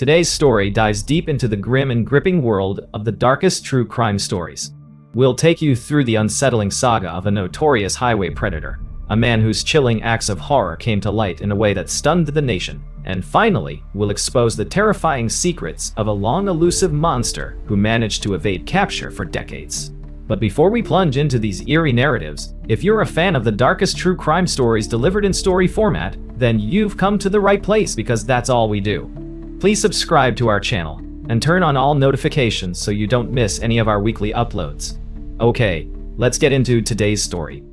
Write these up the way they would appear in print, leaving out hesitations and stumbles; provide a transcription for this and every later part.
Today's story dives deep into the grim and gripping world of the darkest true crime stories. We'll take you through the unsettling saga of a notorious highway predator, a man whose chilling acts of horror came to light in a way that stunned the nation. And finally, we'll expose the terrifying secrets of a long-elusive monster who managed to evade capture for decades. But before we plunge into these eerie narratives, if you're a fan of the darkest true crime stories delivered in story format, then you've come to the right place because that's all we do. Please subscribe to our channel and turn on all notifications so you don't miss any of our weekly uploads. Okay, let's get into today's story.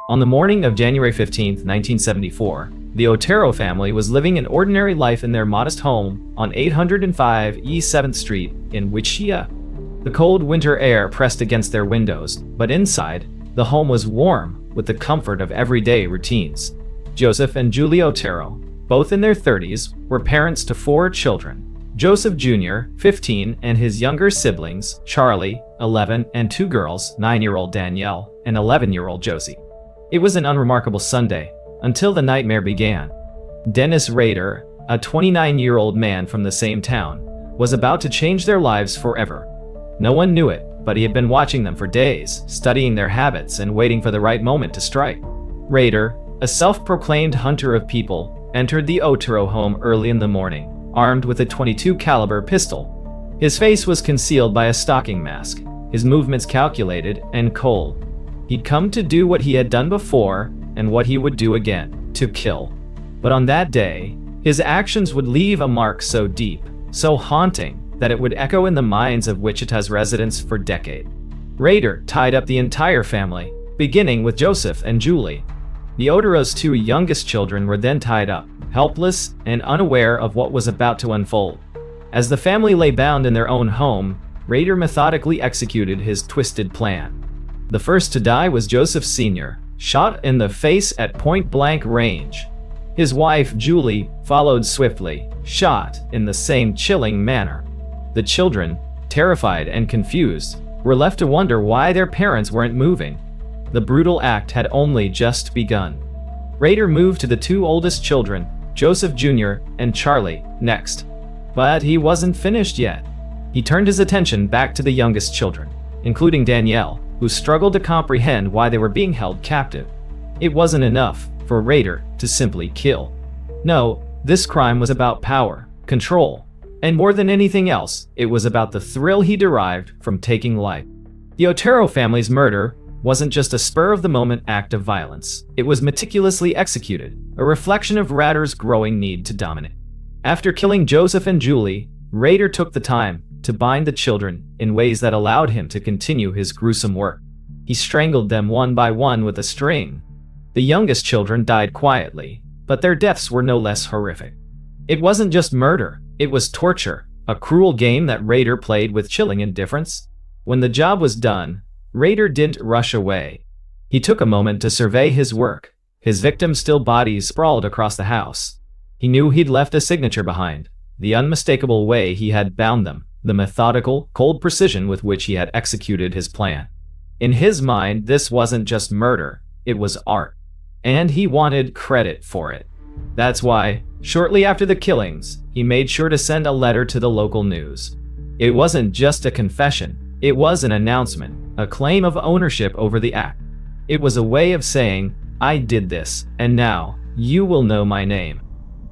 On the morning of January 15, 1974, the Otero family was living an ordinary life in their modest home on 805 East 7th Street in Wichita. The cold winter air pressed against their windows, but inside, the home was warm with the comfort of everyday routines. Joseph and Julie Otero, both in their 30s, were parents to 4 children. Joseph Jr., 15, and his younger siblings, Charlie, 11, and 2 girls, 9-year-old Danielle and 11-year-old Josie. It was an unremarkable Sunday, until the nightmare began. Dennis Rader, a 29-year-old man from the same town, was about to change their lives forever. No one knew it, but he had been watching them for days, studying their habits and waiting for the right moment to strike. Rader, a self-proclaimed hunter of people, entered the Otero home early in the morning, armed with a .22 caliber pistol. His face was concealed by a stocking mask, his movements calculated and cold. He'd come to do what he had done before and what he would do again, to kill. But on that day, his actions would leave a mark so deep, so haunting, that it would echo in the minds of Wichita's residents for decades. Rader tied up the entire family, beginning with Joseph and Julie. The Otero's 2 youngest children were then tied up, helpless and unaware of what was about to unfold. As the family lay bound in their own home, Rader methodically executed his twisted plan. The first to die was Joseph Sr., shot in the face at point-blank range. His wife, Julie, followed swiftly, shot in the same chilling manner. The children, terrified and confused, were left to wonder why their parents weren't moving. The brutal act had only just begun. Rader moved to the 2 oldest children, Joseph Jr. and Charlie, next. But he wasn't finished yet. He turned his attention back to the youngest children, including Danielle, who struggled to comprehend why they were being held captive. It wasn't enough for Rader to simply kill. No, this crime was about power, control, and more than anything else, it was about the thrill he derived from taking life. The Otero family's murder wasn't just a spur-of-the-moment act of violence. It was meticulously executed, a reflection of Rader's growing need to dominate. After killing Joseph and Julie, Rader took the time to bind the children in ways that allowed him to continue his gruesome work. He strangled them one by one with a string. The youngest children died quietly, but their deaths were no less horrific. It wasn't just murder, it was torture, a cruel game that Rader played with chilling indifference. When the job was done, Rader didn't rush away. He took a moment to survey his work. His victims' still bodies sprawled across the house. He knew he'd left a signature behind, the unmistakable way he had bound them, the methodical, cold precision with which he had executed his plan. In his mind, this wasn't just murder, it was art. And he wanted credit for it. That's why, shortly after the killings, he made sure to send a letter to the local news. It wasn't just a confession, it was an announcement, a claim of ownership over the act. It was a way of saying, I did this, and now, you will know my name.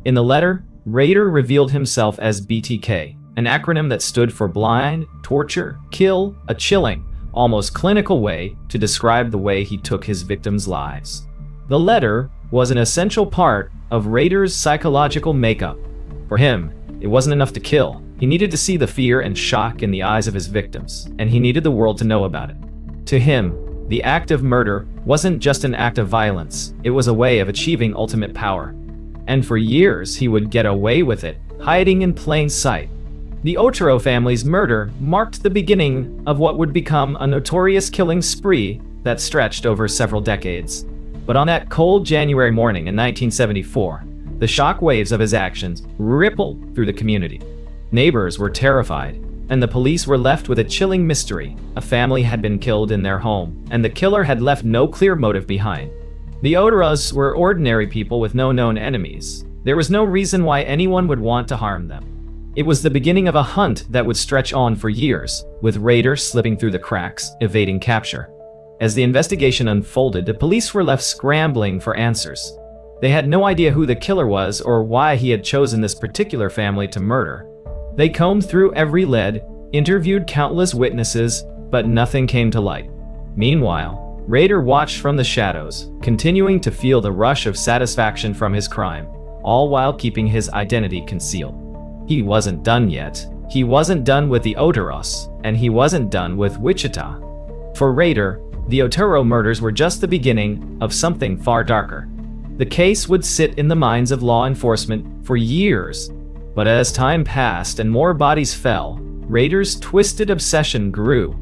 In the letter, Rader revealed himself as BTK, an acronym that stood for blind, torture, kill, a chilling, almost clinical way to describe the way he took his victims' lives. The letter was an essential part of Rader's psychological makeup. For him, it wasn't enough to kill. He needed to see the fear and shock in the eyes of his victims, and he needed the world to know about it. To him, the act of murder wasn't just an act of violence, it was a way of achieving ultimate power. And for years, he would get away with it, hiding in plain sight. The Otero family's murder marked the beginning of what would become a notorious killing spree that stretched over several decades. But on that cold January morning in 1974, the shock waves of his actions rippled through the community. Neighbors were terrified, and the police were left with a chilling mystery. A family had been killed in their home, and the killer had left no clear motive behind. The Oteros were ordinary people with no known enemies. There was no reason why anyone would want to harm them. It was the beginning of a hunt that would stretch on for years, with Rader slipping through the cracks, evading capture. As the investigation unfolded, the police were left scrambling for answers. They had no idea who the killer was or why he had chosen this particular family to murder. They combed through every lead, interviewed countless witnesses, but nothing came to light. Meanwhile, Rader watched from the shadows, continuing to feel the rush of satisfaction from his crime, all while keeping his identity concealed. He wasn't done yet. He wasn't done with the Oteros, and he wasn't done with Wichita. For Rader, the Otero murders were just the beginning of something far darker. The case would sit in the minds of law enforcement for years, but as time passed and more bodies fell, Rader's twisted obsession grew.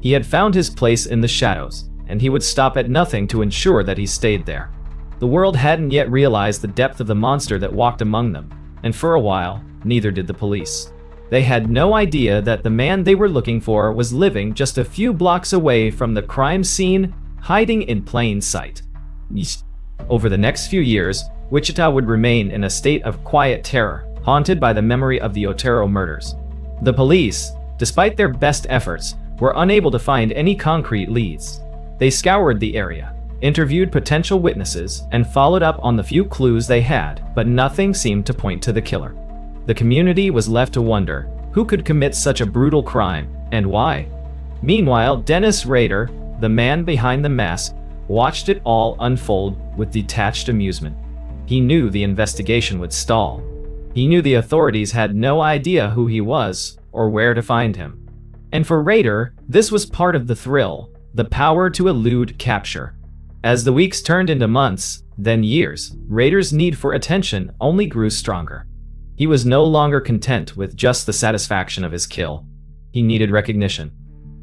He had found his place in the shadows, and he would stop at nothing to ensure that he stayed there. The world hadn't yet realized the depth of the monster that walked among them, and for a while, neither did the police. They had no idea that the man they were looking for was living just a few blocks away from the crime scene, hiding in plain sight. Over the next few years, Wichita would remain in a state of quiet terror, haunted by the memory of the Otero murders. The police, despite their best efforts, were unable to find any concrete leads. They scoured the area, interviewed potential witnesses, and followed up on the few clues they had, but nothing seemed to point to the killer. The community was left to wonder who could commit such a brutal crime, and why. Meanwhile, Dennis Rader, the man behind the mask, watched it all unfold with detached amusement. He knew the investigation would stall. He knew the authorities had no idea who he was or where to find him. And for Rader, this was part of the thrill, the power to elude capture. As the weeks turned into months, then years, Rader's need for attention only grew stronger. He was no longer content with just the satisfaction of his kill. He needed recognition.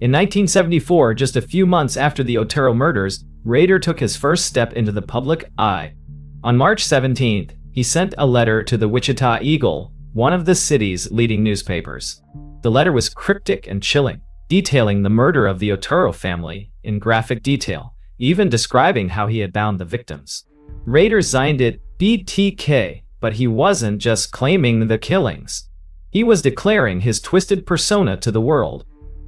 In 1974, just a few months after the Otero murders, Rader took his first step into the public eye. On March 17th, he sent a letter to the Wichita Eagle, one of the city's leading newspapers. The letter was cryptic and chilling, detailing the murder of the Otero family in graphic detail, even describing how he had bound the victims. Rader signed it BTK, but he wasn't just claiming the killings. He was declaring his twisted persona to the world.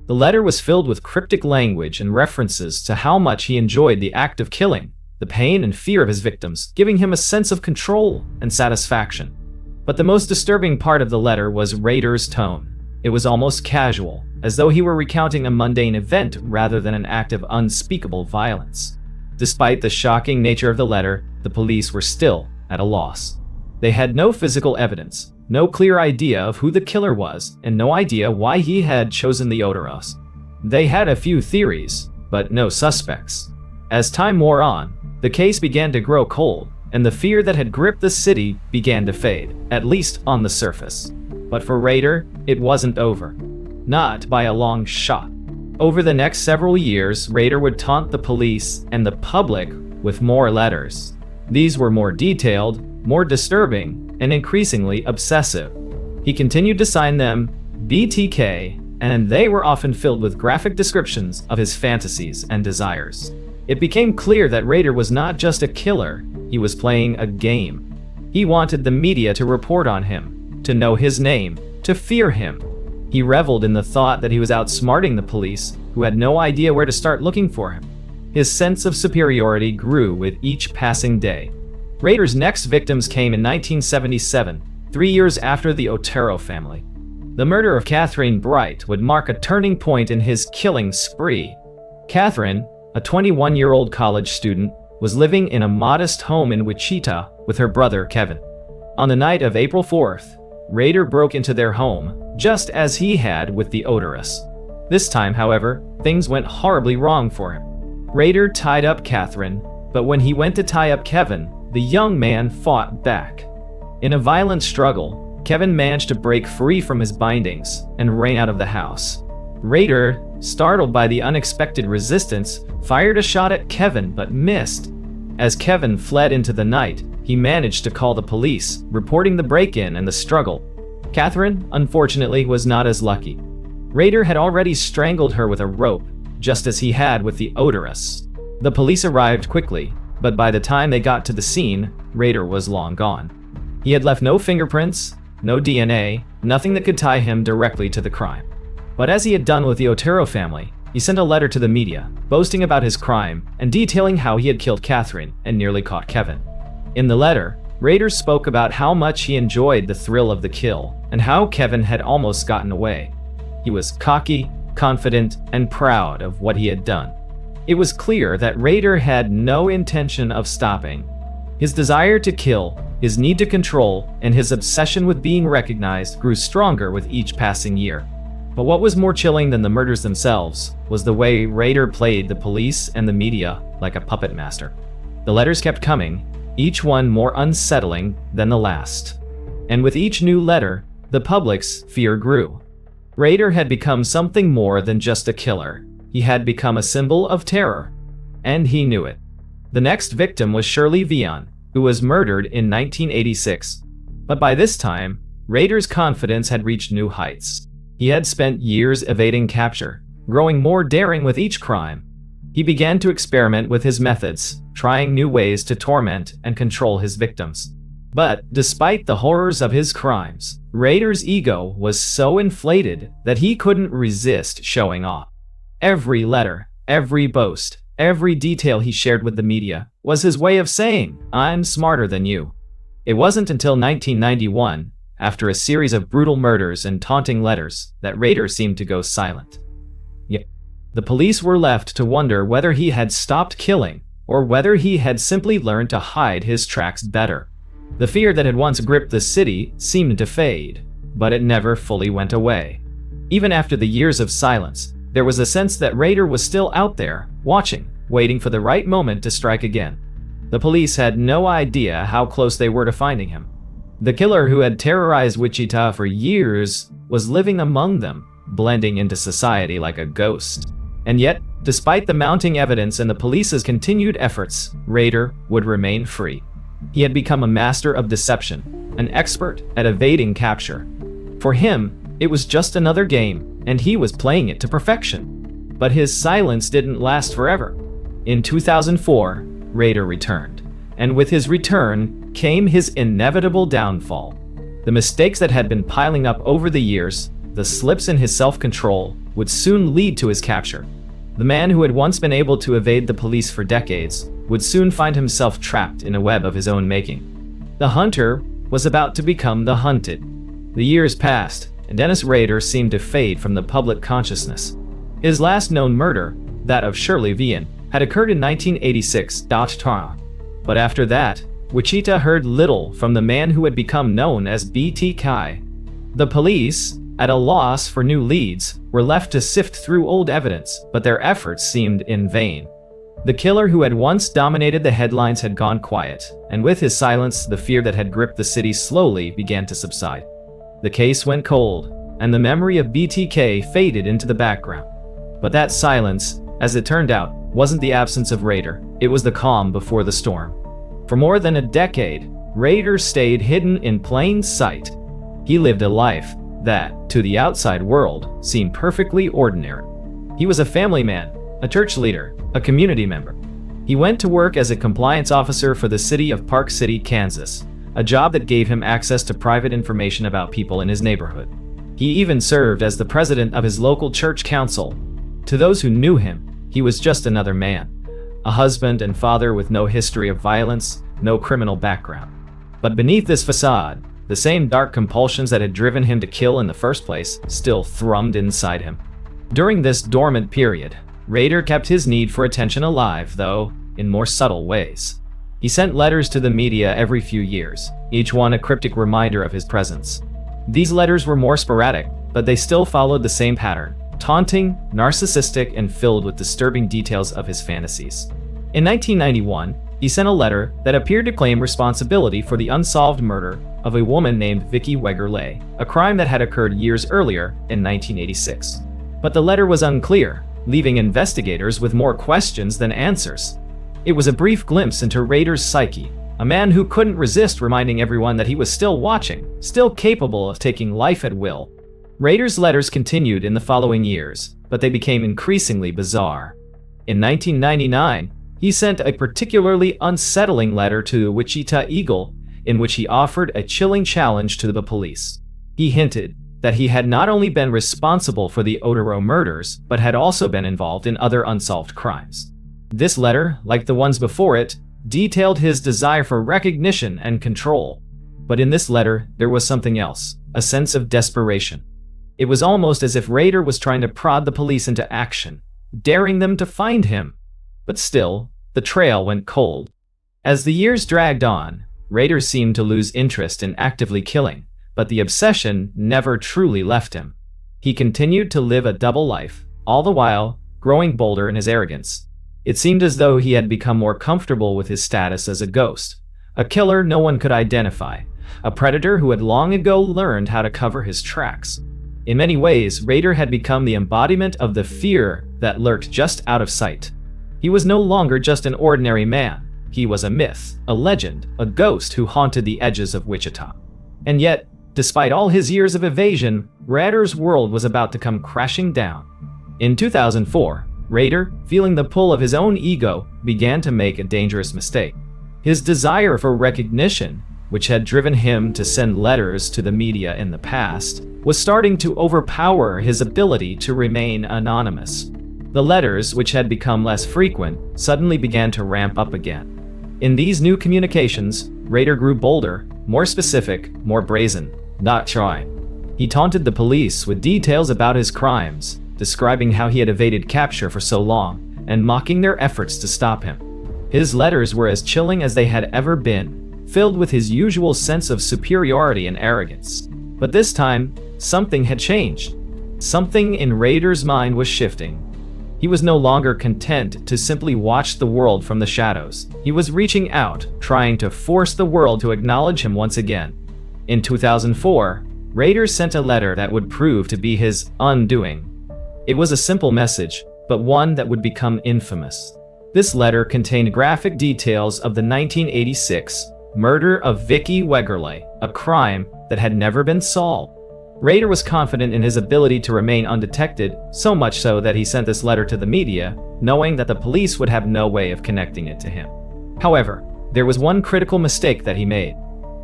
The letter was filled with cryptic language and references to how much he enjoyed the act of killing, the pain and fear of his victims, giving him a sense of control and satisfaction. But the most disturbing part of the letter was Rader's tone. It was almost casual, as though he were recounting a mundane event rather than an act of unspeakable violence. Despite the shocking nature of the letter, the police were still at a loss. They had no physical evidence, no clear idea of who the killer was, and no idea why he had chosen the Oteros. They had a few theories, but no suspects. As time wore on, the case began to grow cold, and the fear that had gripped the city began to fade, at least on the surface. But for Rader, it wasn't over. Not by a long shot. Over the next several years, Rader would taunt the police and the public with more letters. These were more detailed, more disturbing, and increasingly obsessive. He continued to sign them BTK, and they were often filled with graphic descriptions of his fantasies and desires. It became clear that Rader was not just a killer, he was playing a game. He wanted the media to report on him, to know his name, to fear him. He reveled in the thought that he was outsmarting the police, who had no idea where to start looking for him. His sense of superiority grew with each passing day. Rader's next victims came in 1977, 3 years after the Otero family. The murder of Catherine Bright would mark a turning point in his killing spree. Catherine, a 21-year-old college student, was living in a modest home in Wichita with her brother Kevin. On the night of April 4th, Rader broke into their home, just as he had with the Oteros. This time, however, things went horribly wrong for him. Rader tied up Catherine, but when he went to tie up Kevin, the young man fought back. In a violent struggle, Kevin managed to break free from his bindings and ran out of the house. Rader, startled by the unexpected resistance, fired a shot at Kevin but missed. As Kevin fled into the night, he managed to call the police, reporting the break-in and the struggle. Catherine, unfortunately, was not as lucky. Rader had already strangled her with a rope, just as he had with the Oteros. The police arrived quickly, But by the time they got to the scene, Rader was long gone. He had left no fingerprints, no DNA, nothing that could tie him directly to the crime. But as he had done with the Otero family, he sent a letter to the media, boasting about his crime and detailing how he had killed Catherine and nearly caught Kevin. In the letter, Rader spoke about how much he enjoyed the thrill of the kill and how Kevin had almost gotten away. He was cocky, confident, and proud of what he had done. It was clear that Rader had no intention of stopping. His desire to kill, his need to control, and his obsession with being recognized grew stronger with each passing year. But what was more chilling than the murders themselves was the way Rader played the police and the media like a puppet master. The letters kept coming, each one more unsettling than the last. And with each new letter, the public's fear grew. Rader had become something more than just a killer. He had become a symbol of terror. And he knew it. The next victim was Shirley Vian, who was murdered in 1986. But by this time, Rader's confidence had reached new heights. He had spent years evading capture, growing more daring with each crime. He began to experiment with his methods, trying new ways to torment and control his victims. But despite the horrors of his crimes, Rader's ego was so inflated that he couldn't resist showing off. Every letter, every boast, every detail he shared with the media was his way of saying, "I'm smarter than you." It wasn't until 1991, after a series of brutal murders and taunting letters, that Rader seemed to go silent. Yet, the police were left to wonder whether he had stopped killing or whether he had simply learned to hide his tracks better. The fear that had once gripped the city seemed to fade, but it never fully went away. Even after the years of silence, there was a sense that Rader was still out there, watching, waiting for the right moment to strike again. The police had no idea how close they were to finding him. The killer who had terrorized Wichita for years was living among them, blending into society like a ghost. And yet, despite the mounting evidence and the police's continued efforts, Rader would remain free. He had become a master of deception, an expert at evading capture. For him, it was just another game, and he was playing it to perfection. But his silence didn't last forever. In 2004, Rader returned, and with his return came his inevitable downfall. The mistakes that had been piling up over the years, the slips in his self-control, would soon lead to his capture. The man who had once been able to evade the police for decades would soon find himself trapped in a web of his own making. The hunter was about to become the hunted. The years passed, and Dennis Rader seemed to fade from the public consciousness. His last known murder, that of Shirley Vian, had occurred in 1986. But after that, Wichita heard little from the man who had become known as BTK. The police, at a loss for new leads, were left to sift through old evidence, but their efforts seemed in vain. The killer who had once dominated the headlines had gone quiet, and with his silence, the fear that had gripped the city slowly began to subside. The case went cold, and the memory of BTK faded into the background. But that silence, as it turned out, wasn't the absence of Rader, it was the calm before the storm. For more than a decade, Rader stayed hidden in plain sight. He lived a life that, to the outside world, seemed perfectly ordinary. He was a family man, a church leader, a community member. He went to work as a compliance officer for the city of Park City, Kansas, a job that gave him access to private information about people in his neighborhood. He even served as the president of his local church council. To those who knew him, he was just another man, a husband and father with no history of violence, no criminal background. But beneath this facade, the same dark compulsions that had driven him to kill in the first place still thrummed inside him. During this dormant period, Rader kept his need for attention alive, though in more subtle ways. He sent letters to the media every few years, each one a cryptic reminder of his presence. These letters were more sporadic, but they still followed the same pattern: taunting, narcissistic, and filled with disturbing details of his fantasies. In 1991, he sent a letter that appeared to claim responsibility for the unsolved murder of a woman named Vicki Wegerle, a crime that had occurred years earlier in 1986. But the letter was unclear, leaving investigators with more questions than answers. It was a brief glimpse into Rader's psyche, a man who couldn't resist reminding everyone that he was still watching, still capable of taking life at will. Rader's letters continued in the following years, but they became increasingly bizarre. In 1999, He sent a particularly unsettling letter to the Wichita Eagle, in which he offered a chilling challenge to the police. He hinted that he had not only been responsible for the Otero murders, but had also been involved in other unsolved crimes. This letter, like the ones before it, detailed his desire for recognition and control. But in this letter, there was something else, a sense of desperation. It was almost as if Rader was trying to prod the police into action, daring them to find him. But still, the trail went cold. As the years dragged on, Rader seemed to lose interest in actively killing, but the obsession never truly left him. He continued to live a double life, all the while growing bolder in his arrogance. It seemed as though he had become more comfortable with his status as a ghost, a killer no one could identify, a predator who had long ago learned how to cover his tracks. In many ways, Rader had become the embodiment of the fear that lurked just out of sight. He was no longer just an ordinary man. He was a myth, a legend, a ghost who haunted the edges of Wichita. And yet, despite all his years of evasion, Rader's world was about to come crashing down. In 2004, Rader, feeling the pull of his own ego, began to make a dangerous mistake. His desire for recognition, which had driven him to send letters to the media in the past, was starting to overpower his ability to remain anonymous. The letters, which had become less frequent, suddenly began to ramp up again. In these new communications, Rader grew bolder, more specific, more brazen, not shy. He taunted the police with details about his crimes, describing how he had evaded capture for so long, and mocking their efforts to stop him. His letters were as chilling as they had ever been, filled with his usual sense of superiority and arrogance. But this time, something had changed. Something in Rader's mind was shifting. He was no longer content to simply watch the world from the shadows. He was reaching out, trying to force the world to acknowledge him once again. In 2004, Rader sent a letter that would prove to be his undoing. It was a simple message, but one that would become infamous. This letter contained graphic details of the 1986 murder of Vicki Wegerle, a crime that had never been solved. Rader was confident in his ability to remain undetected, so much so that he sent this letter to the media, knowing that the police would have no way of connecting it to him. However, there was one critical mistake that he made.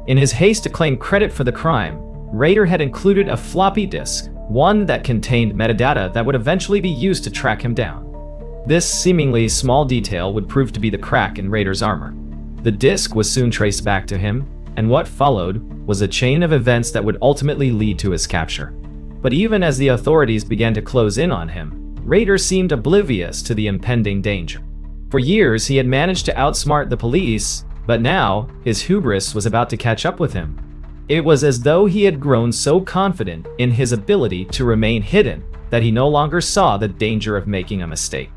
In his haste to claim credit for the crime, Rader had included a floppy disk, one that contained metadata that would eventually be used to track him down. This seemingly small detail would prove to be the crack in Rader's armor. The disk was soon traced back to him, and what followed was a chain of events that would ultimately lead to his capture. But even as the authorities began to close in on him, Rader seemed oblivious to the impending danger. For years, he had managed to outsmart the police, but now his hubris was about to catch up with him. It was as though he had grown so confident in his ability to remain hidden that he no longer saw the danger of making a mistake.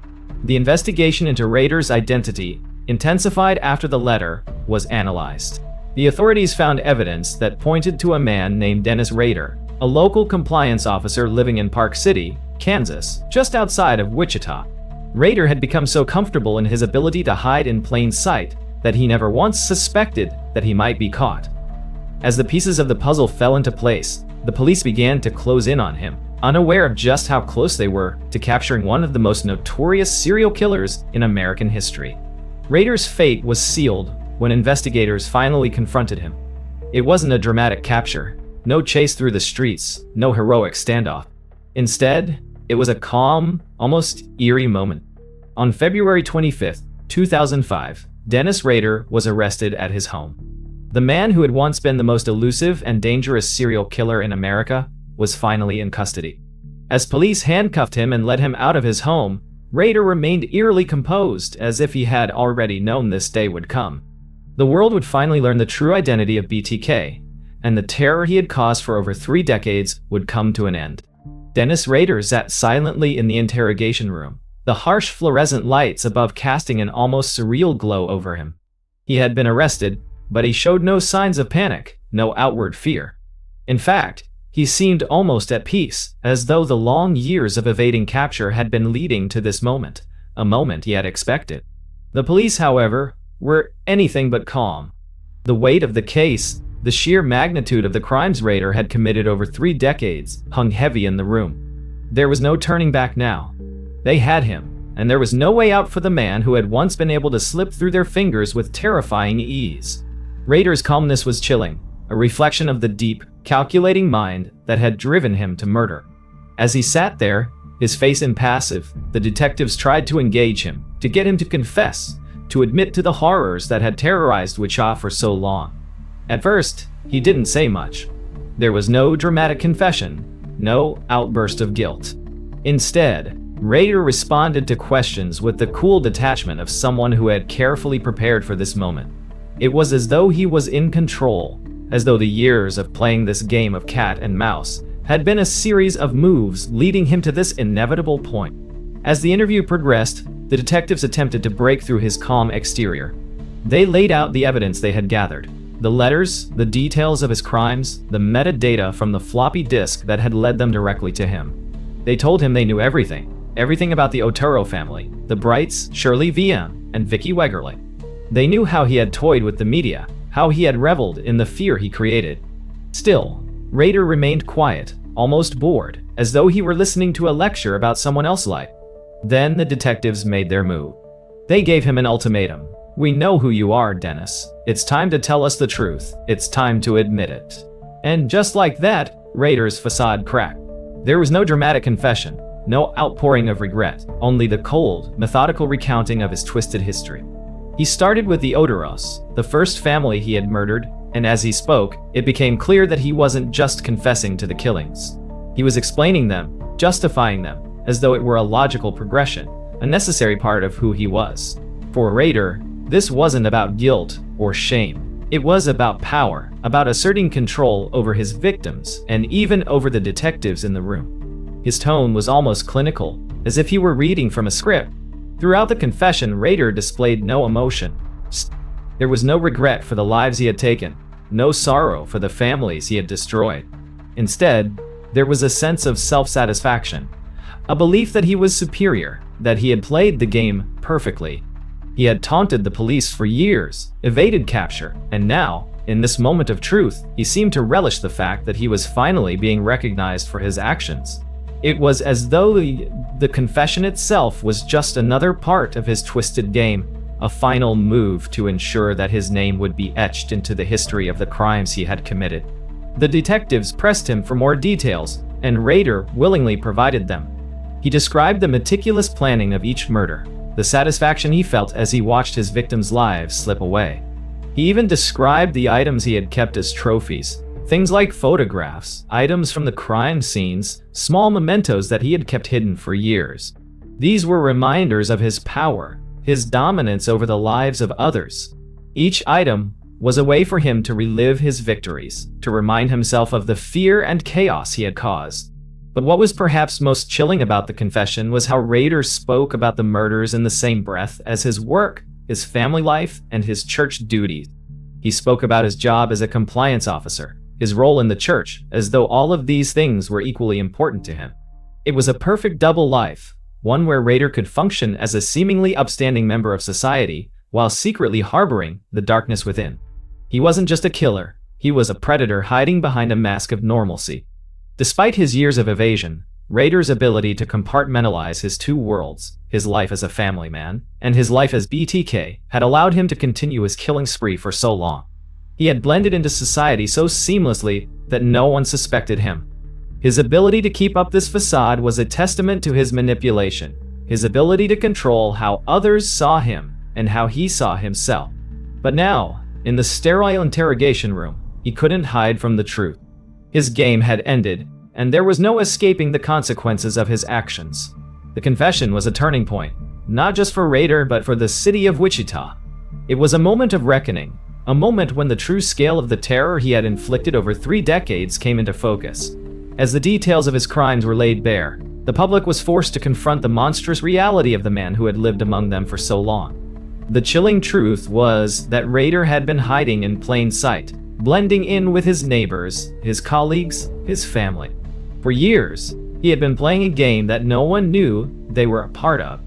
The investigation into Rader's identity, intensified after the letter, was analyzed. The authorities found evidence that pointed to a man named Dennis Rader, a local compliance officer living in Park City, Kansas, just outside of Wichita. Rader had become so comfortable in his ability to hide in plain sight that he never once suspected that he might be caught. As the pieces of the puzzle fell into place, the police began to close in on him, unaware of just how close they were to capturing one of the most notorious serial killers in American history. Rader's fate was sealed when investigators finally confronted him. It wasn't a dramatic capture, no chase through the streets, no heroic standoff. Instead, it was a calm, almost eerie moment. On February 25, 2005, Dennis Rader was arrested at his home. The man who had once been the most elusive and dangerous serial killer in America was finally in custody. As police handcuffed him and led him out of his home, Rader remained eerily composed, as if he had already known this day would come. The world would finally learn the true identity of BTK, and the terror he had caused for over 3 decades would come to an end. Dennis Rader sat silently in the interrogation room, the harsh fluorescent lights above casting an almost surreal glow over him. He had been arrested, but he showed no signs of panic, no outward fear. In fact, he seemed almost at peace, as though the long years of evading capture had been leading to this moment, a moment he had expected. The police, however, were anything but calm. The weight of the case, the sheer magnitude of the crimes Rader had committed over 3 decades, hung heavy in the room. There was no turning back now. They had him, and there was no way out for the man who had once been able to slip through their fingers with terrifying ease. Rader's calmness was chilling, a reflection of the deep, calculating mind that had driven him to murder. As he sat there, his face impassive, the detectives tried to engage him, to get him to confess, to admit to the horrors that had terrorized Wichita for so long. At first, he didn't say much. There was no dramatic confession, no outburst of guilt. Instead, Rader responded to questions with the cool detachment of someone who had carefully prepared for this moment. It was as though he was in control, as though the years of playing this game of cat and mouse had been a series of moves leading him to this inevitable point. As the interview progressed, the detectives attempted to break through his calm exterior. They laid out the evidence they had gathered. The letters, the details of his crimes, the metadata from the floppy disk that had led them directly to him. They told him they knew everything about the Otero family, the Brights, Shirley VM, and Vicky Wegerle. They knew how he had toyed with the media, how he had reveled in the fear he created. Still, Rader remained quiet, almost bored, as though he were listening to a lecture about someone else's life. Then the detectives made their move. They gave him an ultimatum. "We know who you are, Dennis. It's time to tell us the truth. It's time to admit it." And just like that, Rader's facade cracked. There was no dramatic confession, no outpouring of regret, only the cold, methodical recounting of his twisted history. He started with the Oteros, the first family he had murdered, and as he spoke, it became clear that he wasn't just confessing to the killings. He was explaining them, justifying them, as though it were a logical progression, a necessary part of who he was. For Rader, this wasn't about guilt or shame. It was about power, about asserting control over his victims and even over the detectives in the room. His tone was almost clinical, as if he were reading from a script. Throughout the confession, Rader displayed no emotion. There was no regret for the lives he had taken, no sorrow for the families he had destroyed. Instead, there was a sense of self-satisfaction, a belief that he was superior, that he had played the game perfectly. He had taunted the police for years, evaded capture, and now, in this moment of truth, he seemed to relish the fact that he was finally being recognized for his actions. It was as though the confession itself was just another part of his twisted game, a final move to ensure that his name would be etched into the history of the crimes he had committed. The detectives pressed him for more details, and Rader willingly provided them. He described the meticulous planning of each murder, the satisfaction he felt as he watched his victims' lives slip away. He even described the items he had kept as trophies, things like photographs, items from the crime scenes, small mementos that he had kept hidden for years. These were reminders of his power, his dominance over the lives of others. Each item was a way for him to relive his victories, to remind himself of the fear and chaos he had caused. But what was perhaps most chilling about the confession was how Rader spoke about the murders in the same breath as his work, his family life, and his church duties. He spoke about his job as a compliance officer, his role in the church, as though all of these things were equally important to him. It was a perfect double life, one where Rader could function as a seemingly upstanding member of society, while secretly harboring the darkness within. He wasn't just a killer, he was a predator hiding behind a mask of normalcy. Despite his years of evasion, Rader's ability to compartmentalize his two worlds, his life as a family man, and his life as BTK, had allowed him to continue his killing spree for so long. He had blended into society so seamlessly that no one suspected him. His ability to keep up this facade was a testament to his manipulation, his ability to control how others saw him and how he saw himself. But now, in the sterile interrogation room, he couldn't hide from the truth. His game had ended, and there was no escaping the consequences of his actions. The confession was a turning point, not just for Rader but for the city of Wichita. It was a moment of reckoning, a moment when the true scale of the terror he had inflicted over 3 decades came into focus. As the details of his crimes were laid bare, the public was forced to confront the monstrous reality of the man who had lived among them for so long. The chilling truth was that Rader had been hiding in plain sight, blending in with his neighbors, his colleagues, his family. For years, he had been playing a game that no one knew they were a part of.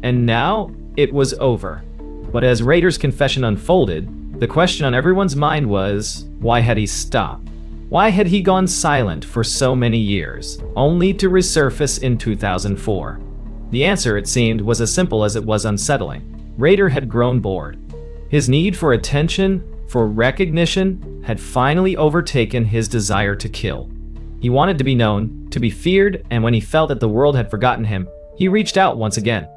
And now, it was over. But as Rader's confession unfolded, the question on everyone's mind was, why had he stopped? Why had he gone silent for so many years, only to resurface in 2004? The answer, it seemed, was as simple as it was unsettling. Rader had grown bored. His need for attention, for recognition, had finally overtaken his desire to kill. He wanted to be known, to be feared, and when he felt that the world had forgotten him, he reached out once again.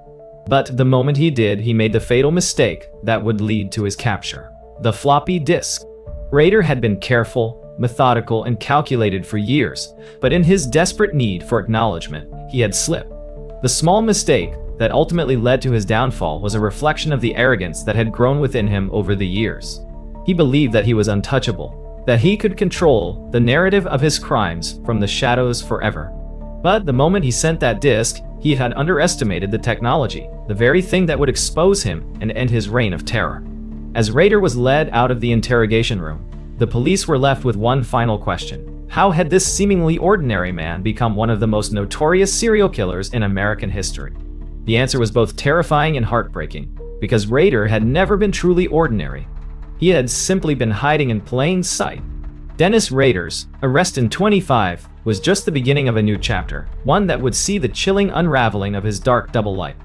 But the moment he did, he made the fatal mistake that would lead to his capture. The floppy disk. Rader had been careful, methodical, and calculated for years, but in his desperate need for acknowledgement, he had slipped. The small mistake that ultimately led to his downfall was a reflection of the arrogance that had grown within him over the years. He believed that he was untouchable, that he could control the narrative of his crimes from the shadows forever. But the moment he sent that disc, he had underestimated the technology, the very thing that would expose him and end his reign of terror. As Rader was led out of the interrogation room, the police were left with one final question. How had this seemingly ordinary man become one of the most notorious serial killers in American history? The answer was both terrifying and heartbreaking, because Rader had never been truly ordinary. He had simply been hiding in plain sight. Dennis Rader's arrest in 25 was just the beginning of a new chapter, one that would see the chilling unraveling of his dark double life.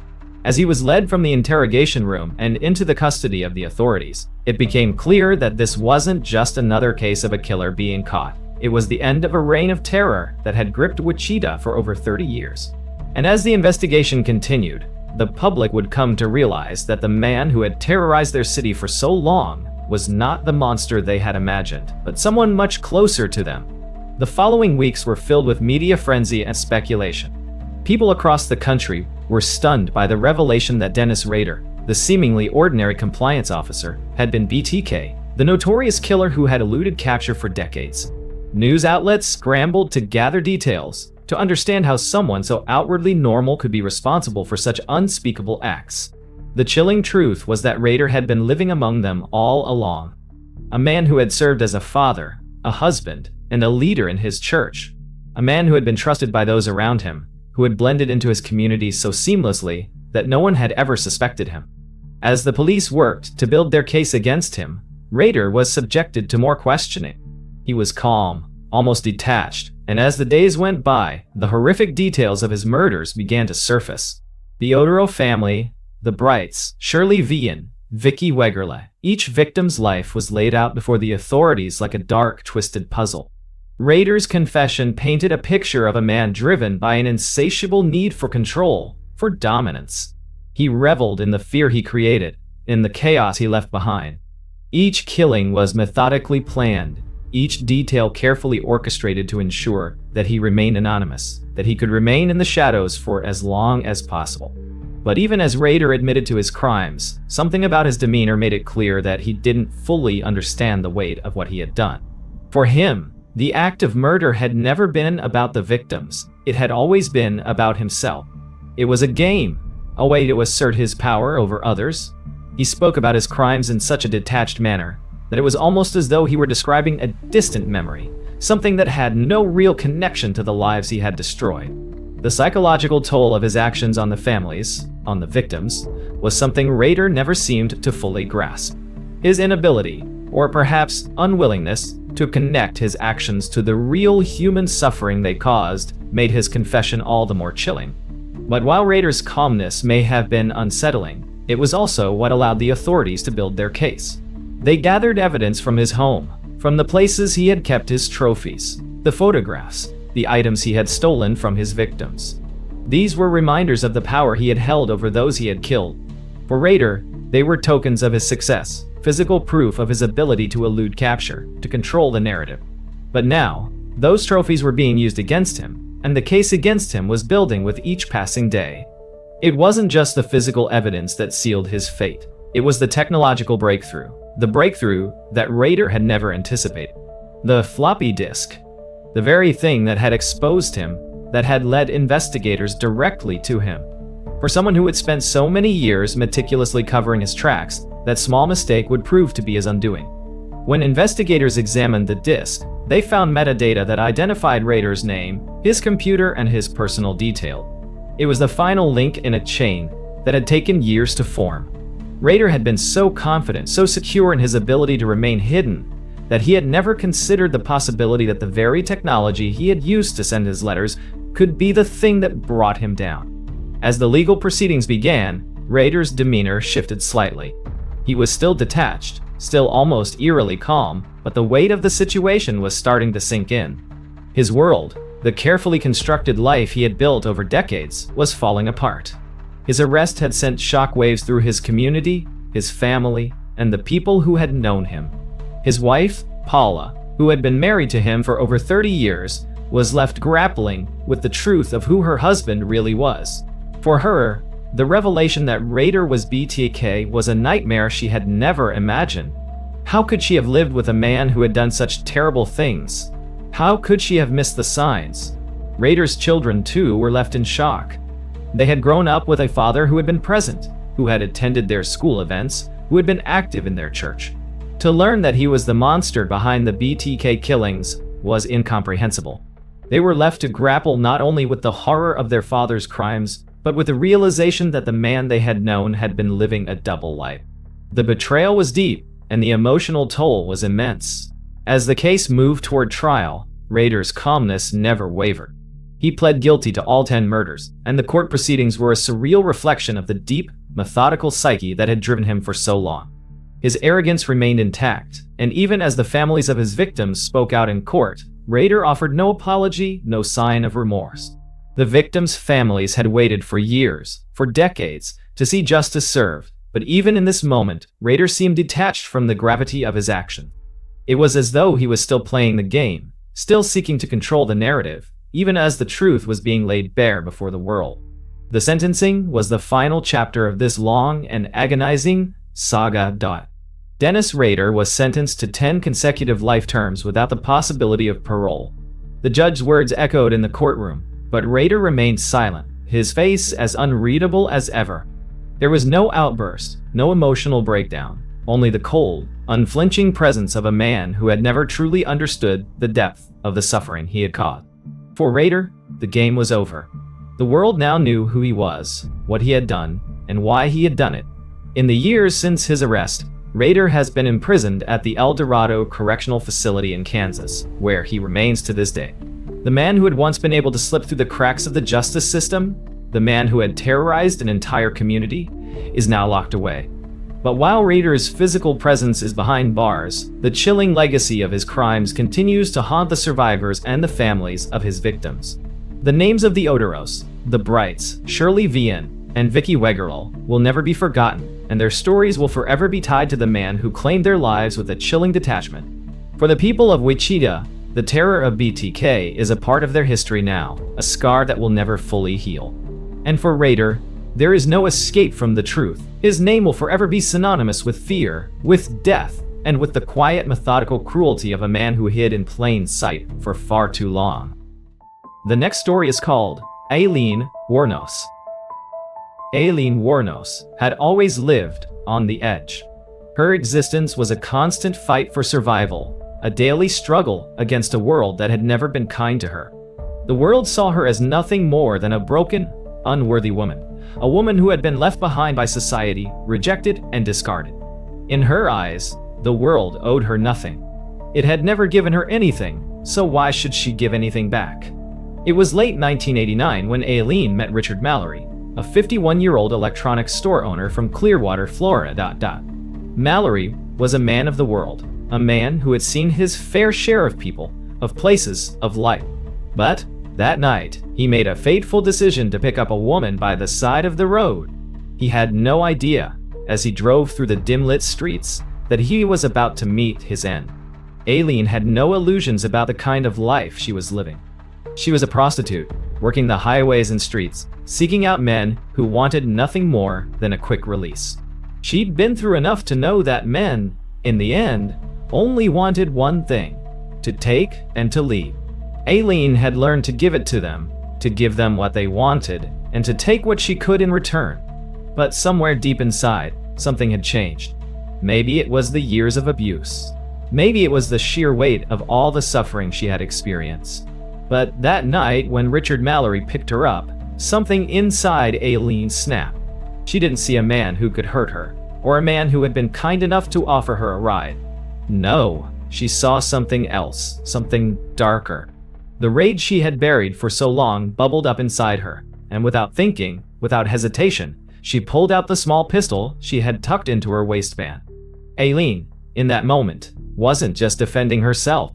As he was led from the interrogation room and into the custody of the authorities, it became clear that this wasn't just another case of a killer being caught. It was the end of a reign of terror that had gripped Wichita for over 30 years. And as the investigation continued, the public would come to realize that the man who had terrorized their city for so long was not the monster they had imagined, but someone much closer to them. The following weeks were filled with media frenzy and speculation. People across the country were stunned by the revelation that Dennis Rader, the seemingly ordinary compliance officer, had been BTK, the notorious killer who had eluded capture for decades. News outlets scrambled to gather details, to understand how someone so outwardly normal could be responsible for such unspeakable acts. The chilling truth was that Rader had been living among them all along. A man who had served as a father, a husband, and a leader in his church. A man who had been trusted by those around him, who had blended into his community so seamlessly that no one had ever suspected him. As the police worked to build their case against him, Rader was subjected to more questioning. He was calm, almost detached, and as the days went by, the horrific details of his murders began to surface. The Odero family, the Brights, Shirley Vian, Vicky Wegerle, each victim's life was laid out before the authorities like a dark, twisted puzzle. Rader's confession painted a picture of a man driven by an insatiable need for control, for dominance. He reveled in the fear he created, in the chaos he left behind. Each killing was methodically planned, each detail carefully orchestrated to ensure that he remained anonymous, that he could remain in the shadows for as long as possible. But even as Rader admitted to his crimes, something about his demeanor made it clear that he didn't fully understand the weight of what he had done. For him, the act of murder had never been about the victims. It had always been about himself. It was a game, a way to assert his power over others. He spoke about his crimes in such a detached manner that it was almost as though he were describing a distant memory, something that had no real connection to the lives he had destroyed. The psychological toll of his actions on the families, on the victims, was something Rader never seemed to fully grasp. His inability, or perhaps unwillingness, to connect his actions to the real human suffering they caused made his confession all the more chilling. But while Rader's calmness may have been unsettling, it was also what allowed the authorities to build their case. They gathered evidence from his home, from the places he had kept his trophies, the photographs, the items he had stolen from his victims. These were reminders of the power he had held over those he had killed. For Rader, they were tokens of his success, physical proof of his ability to elude capture, to control the narrative. But now, those trophies were being used against him, and the case against him was building with each passing day. It wasn't just the physical evidence that sealed his fate. It was the technological breakthrough, the breakthrough that Rader had never anticipated. The floppy disk, the very thing that had exposed him, that had led investigators directly to him. For someone who had spent so many years meticulously covering his tracks, that small mistake would prove to be his undoing. When investigators examined the disk, they found metadata that identified Rader's name, his computer, and his personal detail. It was the final link in a chain that had taken years to form. Rader had been so confident, so secure in his ability to remain hidden, that he had never considered the possibility that the very technology he had used to send his letters could be the thing that brought him down. As the legal proceedings began, Rader's demeanor shifted slightly. He was still detached, still almost eerily calm, but the weight of the situation was starting to sink in. His world, the carefully constructed life he had built over decades, was falling apart. His arrest had sent shockwaves through his community, his family, and the people who had known him. His wife, Paula, who had been married to him for over 30 years, was left grappling with the truth of who her husband really was. For her, the revelation that Rader was BTK was a nightmare she had never imagined. How could she have lived with a man who had done such terrible things? How could she have missed the signs? Rader's children, too, were left in shock. They had grown up with a father who had been present, who had attended their school events, who had been active in their church. To learn that he was the monster behind the BTK killings was incomprehensible. They were left to grapple not only with the horror of their father's crimes, but with the realization that the man they had known had been living a double life. The betrayal was deep, and the emotional toll was immense. As the case moved toward trial, Rader's calmness never wavered. He pled guilty to all 10 murders, and the court proceedings were a surreal reflection of the deep, methodical psyche that had driven him for so long. His arrogance remained intact, and even as the families of his victims spoke out in court, Rader offered no apology, no sign of remorse. The victims' families had waited for years, for decades, to see justice served, but even in this moment, Rader seemed detached from the gravity of his action. It was as though he was still playing the game, still seeking to control the narrative, even as the truth was being laid bare before the world. The sentencing was the final chapter of this long and agonizing saga. Dennis Rader was sentenced to 10 consecutive life terms without the possibility of parole. The judge's words echoed in the courtroom, but Rader remained silent, his face as unreadable as ever. There was no outburst, no emotional breakdown, only the cold, unflinching presence of a man who had never truly understood the depth of the suffering he had caused. For Rader, the game was over. The world now knew who he was, what he had done, and why he had done it. In the years since his arrest, Rader has been imprisoned at the El Dorado Correctional Facility in Kansas, where he remains to this day. The man who had once been able to slip through the cracks of the justice system, the man who had terrorized an entire community, is now locked away. But while Rader's physical presence is behind bars, the chilling legacy of his crimes continues to haunt the survivors and the families of his victims. The names of the Oteros, the Brights, Shirley Vian, and Vicky Wegerle will never be forgotten, and their stories will forever be tied to the man who claimed their lives with a chilling detachment. For the people of Wichita, the terror of BTK is a part of their history now, a scar that will never fully heal. And for Rader, there is no escape from the truth. His name will forever be synonymous with fear, with death, and with the quiet, methodical cruelty of a man who hid in plain sight for far too long. The next story is called Aileen Wuornos. Aileen Wuornos had always lived on the edge. Her existence was a constant fight for survival, a daily struggle against a world that had never been kind to her. The world saw her as nothing more than a broken, unworthy woman, a woman who had been left behind by society, rejected and discarded. In her eyes, the world owed her nothing. It had never given her anything, so why should she give anything back? It was late 1989 when Aileen met Richard Mallory, a 51-year-old electronics store owner from Clearwater, Florida. Mallory was a man of the world, a man who had seen his fair share of people, of places, of life. But that night, he made a fateful decision to pick up a woman by the side of the road. He had no idea, as he drove through the dim-lit streets, that he was about to meet his end. Aileen had no illusions about the kind of life she was living. She was a prostitute, working the highways and streets, seeking out men who wanted nothing more than a quick release. She'd been through enough to know that men, in the end, only wanted one thing: to take and to leave. Aileen had learned to give it to them, to give them what they wanted, and to take what she could in return. But somewhere deep inside, something had changed. Maybe it was the years of abuse. Maybe it was the sheer weight of all the suffering she had experienced. But that night, when Richard Mallory picked her up, something inside Aileen snapped. She didn't see a man who could hurt her, or a man who had been kind enough to offer her a ride. No, she saw something else, something darker. The rage she had buried for so long bubbled up inside her, and without thinking, Without hesitation, she pulled out the small pistol she had tucked into her waistband. Aileen, in that moment, wasn't just defending herself.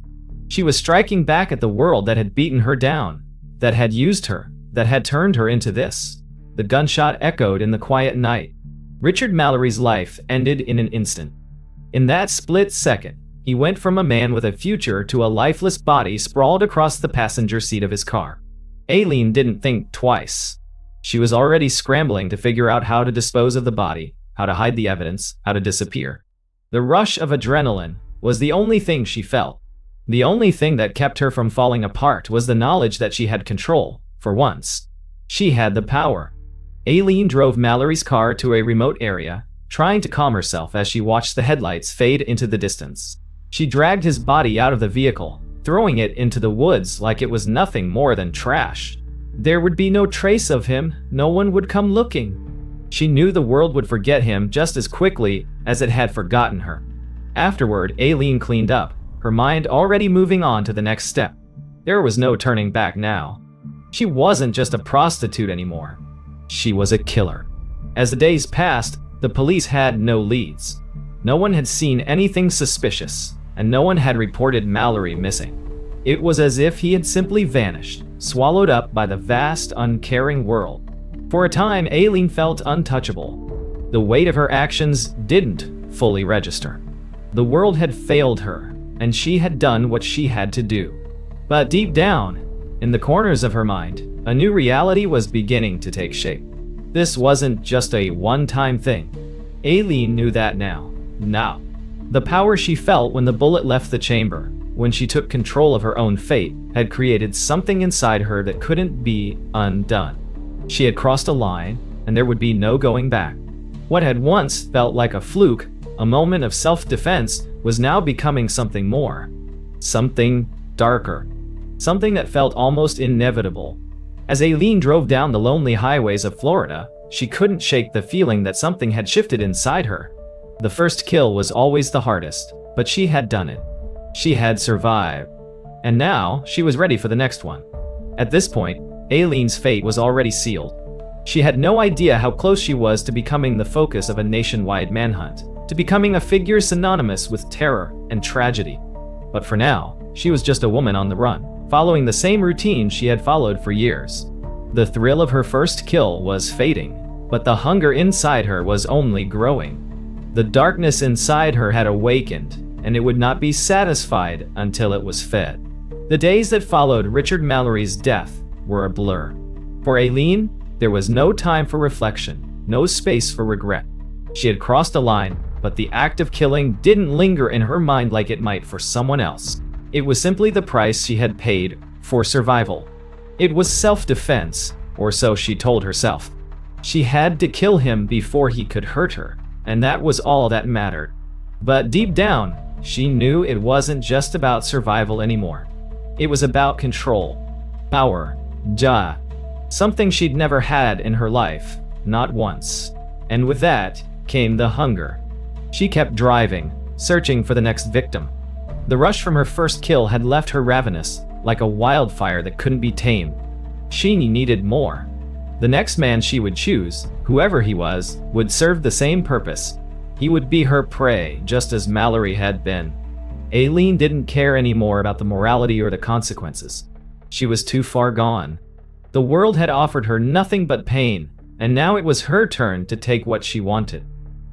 She was striking back at the world that had beaten her down, that had used her, that had turned her into this. The gunshot echoed in the quiet night. Richard Mallory's life ended in an instant. In that split second, he went from a man with a future to a lifeless body sprawled across the passenger seat of his car. Aileen didn't think twice. She was already scrambling to figure out how to dispose of the body, how to hide the evidence, how to disappear. The rush of adrenaline was the only thing she felt. The only thing that kept her from falling apart was the knowledge that she had control, for once. She had the power. Aileen drove Mallory's car to a remote area, trying to calm herself as she watched the headlights fade into the distance. She dragged his body out of the vehicle, throwing it into the woods like it was nothing more than trash. There would be no trace of him, no one would come looking. She knew the world would forget him just as quickly as it had forgotten her. Afterward, Aileen cleaned up, her mind already moving on to the next step. There was no turning back now. She wasn't just a prostitute anymore. She was a killer. As the days passed, the police had no leads. No one had seen anything suspicious, and no one had reported Mallory missing. It was as if he had simply vanished, swallowed up by the vast, uncaring world. For a time, Aileen felt untouchable. The weight of her actions didn't fully register. The world had failed her, and she had done what she had to do. But deep down, in the corners of her mind, a new reality was beginning to take shape. This wasn't just a one-time thing. Aileen knew that now. Now. The power she felt when the bullet left the chamber, when she took control of her own fate, had created something inside her that couldn't be undone. She had crossed a line, and there would be no going back. What had once felt like a fluke, a moment of self-defense, was now becoming something more. Something darker. Something that felt almost inevitable. As Aileen drove down the lonely highways of Florida, she couldn't shake the feeling that something had shifted inside her. The first kill was always the hardest, but she had done it. She had survived. And now, she was ready for the next one. At this point, Aileen's fate was already sealed. She had no idea how close she was to becoming the focus of a nationwide manhunt, to becoming a figure synonymous with terror and tragedy. But for now, she was just a woman on the run, following the same routine she had followed for years. The thrill of her first kill was fading, but the hunger inside her was only growing. The darkness inside her had awakened, and it would not be satisfied until it was fed. The days that followed Richard Mallory's death were a blur. For Aileen, there was no time for reflection, no space for regret. She had crossed a line, but the act of killing didn't linger in her mind like it might for someone else. It was simply the price she had paid for survival. It was self-defense, or so she told herself. She had to kill him before he could hurt her, and that was all that mattered. But deep down, she knew it wasn't just about survival anymore. It was about control, power, something she'd never had in her life, not once. And with that came the hunger. She kept driving, searching for the next victim. The rush from her first kill had left her ravenous, like a wildfire that couldn't be tamed. She needed more. The next man she would choose, whoever he was, would serve the same purpose. He would be her prey, just as Mallory had been. Aileen didn't care anymore about the morality or the consequences. She was too far gone. The world had offered her nothing but pain, and now it was her turn to take what she wanted.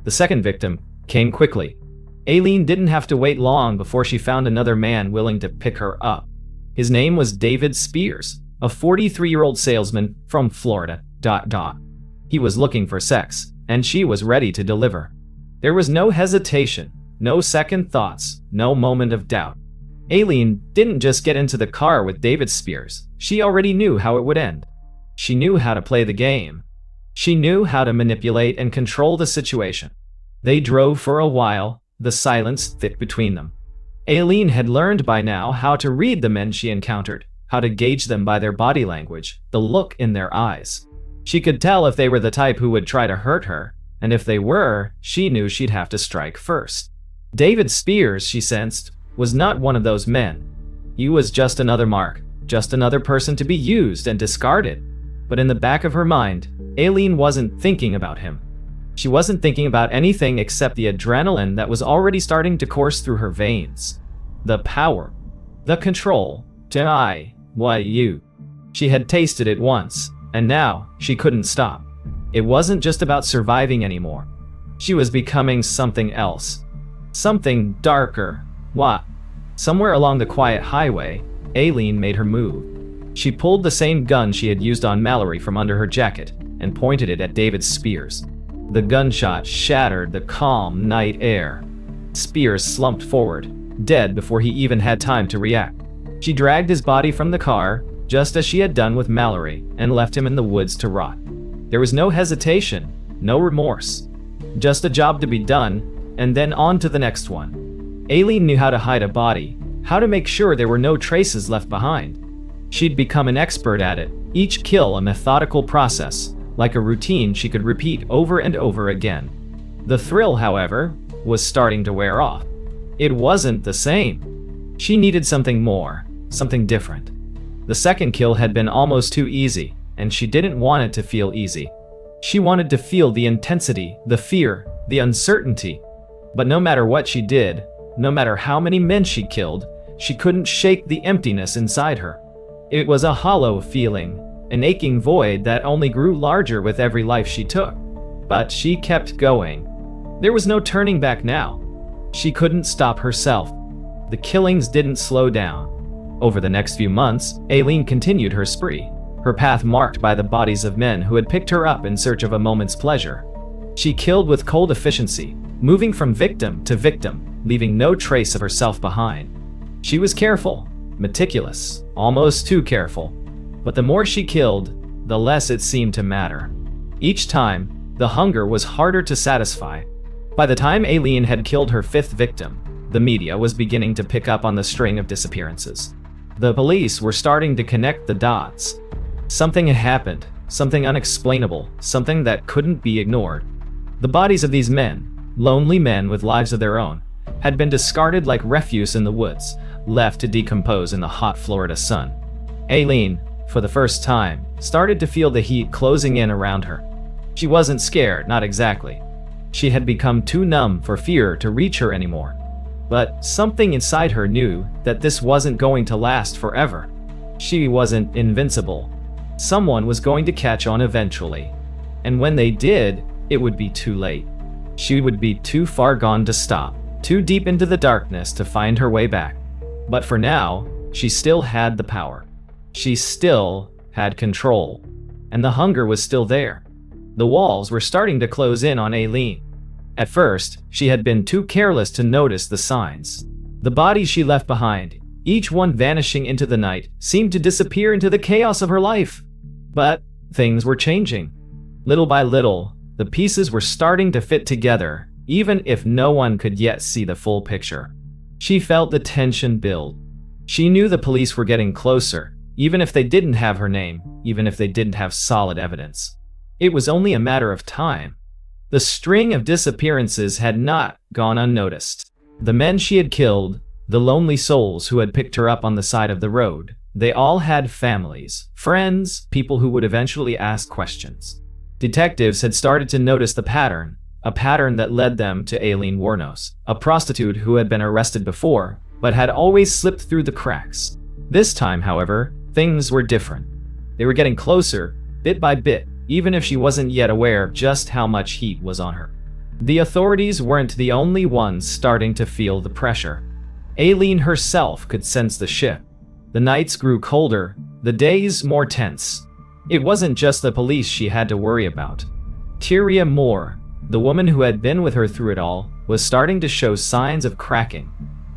The second victim came quickly. Aileen didn't have to wait long before she found another man willing to pick her up. His name was David Spears, a 43-year-old salesman from Florida. He was looking for sex, and she was ready to deliver. There was no hesitation, no second thoughts, no moment of doubt. Aileen didn't just get into the car with David Spears. She already knew how it would end. She knew how to play the game. She knew how to manipulate and control the situation. They drove for a while, the silence thick between them. Aileen had learned by now how to read the men she encountered, how to gauge them by their body language, the look in their eyes. She could tell if they were the type who would try to hurt her, and if they were, she knew she'd have to strike first. David Spears, she sensed, was not one of those men. He was just another mark, just another person to be used and discarded. But in the back of her mind, Aileen wasn't thinking about him. She wasn't thinking about anything except the adrenaline that was already starting to course through her veins. The power. The control. You. She had tasted it once, and now she couldn't stop. It wasn't just about surviving anymore. She was becoming something else. Something darker. What? Somewhere along the quiet highway, Aileen made her move. She pulled the same gun she had used on Mallory from under her jacket and pointed it at David Spears. The gunshot shattered the calm night air. Spears slumped forward, dead before he even had time to react. She dragged his body from the car, just as she had done with Mallory, and left him in the woods to rot. There was no hesitation, no remorse. Just a job to be done, and then on to the next one. Aileen knew how to hide a body, how to make sure there were no traces left behind. She'd become an expert at it, each kill a methodical process, like a routine she could repeat over and over again. The thrill, however, was starting to wear off. It wasn't the same. She needed something more, something different. The second kill had been almost too easy, and she didn't want it to feel easy. She wanted to feel the intensity, the fear, the uncertainty. But no matter what she did, no matter how many men she killed, she couldn't shake the emptiness inside her. It was a hollow feeling, an aching void that only grew larger with every life she took. But she kept going. There was no turning back now. She couldn't stop herself. The killings didn't slow down. Over the next few months, Aileen continued her spree, her path marked by the bodies of men who had picked her up in search of a moment's pleasure. She killed with cold efficiency, moving from victim to victim, leaving no trace of herself behind. She was careful, meticulous, almost too careful. But the more she killed, the less it seemed to matter. Each time, the hunger was harder to satisfy. By the time Aileen had killed her fifth victim, the media was beginning to pick up on the string of disappearances. The police were starting to connect the dots. Something had happened, something unexplainable, something that couldn't be ignored. The bodies of these men, lonely men with lives of their own, had been discarded like refuse in the woods, left to decompose in the hot Florida sun. Aileen, for the first time, started to feel the heat closing in around her. She wasn't scared, not exactly. She had become too numb for fear to reach her anymore. But something inside her knew that this wasn't going to last forever. She wasn't invincible. Someone was going to catch on eventually. And when they did, it would be too late. She would be too far gone to stop, too deep into the darkness to find her way back. But for now, she still had the power. She still had control. And the hunger was still there. The walls were starting to close in on Aileen. At first, she had been too careless to notice the signs. The bodies she left behind, each one vanishing into the night, seemed to disappear into the chaos of her life. But things were changing. Little by little, the pieces were starting to fit together, even if no one could yet see the full picture. She felt the tension build. She knew the police were getting closer, even if they didn't have her name, even if they didn't have solid evidence. It was only a matter of time. The string of disappearances had not gone unnoticed. The men she had killed, the lonely souls who had picked her up on the side of the road, they all had families, friends, people who would eventually ask questions. Detectives had started to notice the pattern, a pattern that led them to Aileen Wuornos, a prostitute who had been arrested before, but had always slipped through the cracks. This time, however, things were different. They were getting closer, bit by bit, even if she wasn't yet aware of just how much heat was on her. The authorities weren't the only ones starting to feel the pressure. Aileen herself could sense the shift. The nights grew colder, the days more tense. It wasn't just the police she had to worry about. Tyria Moore, the woman who had been with her through it all, was starting to show signs of cracking.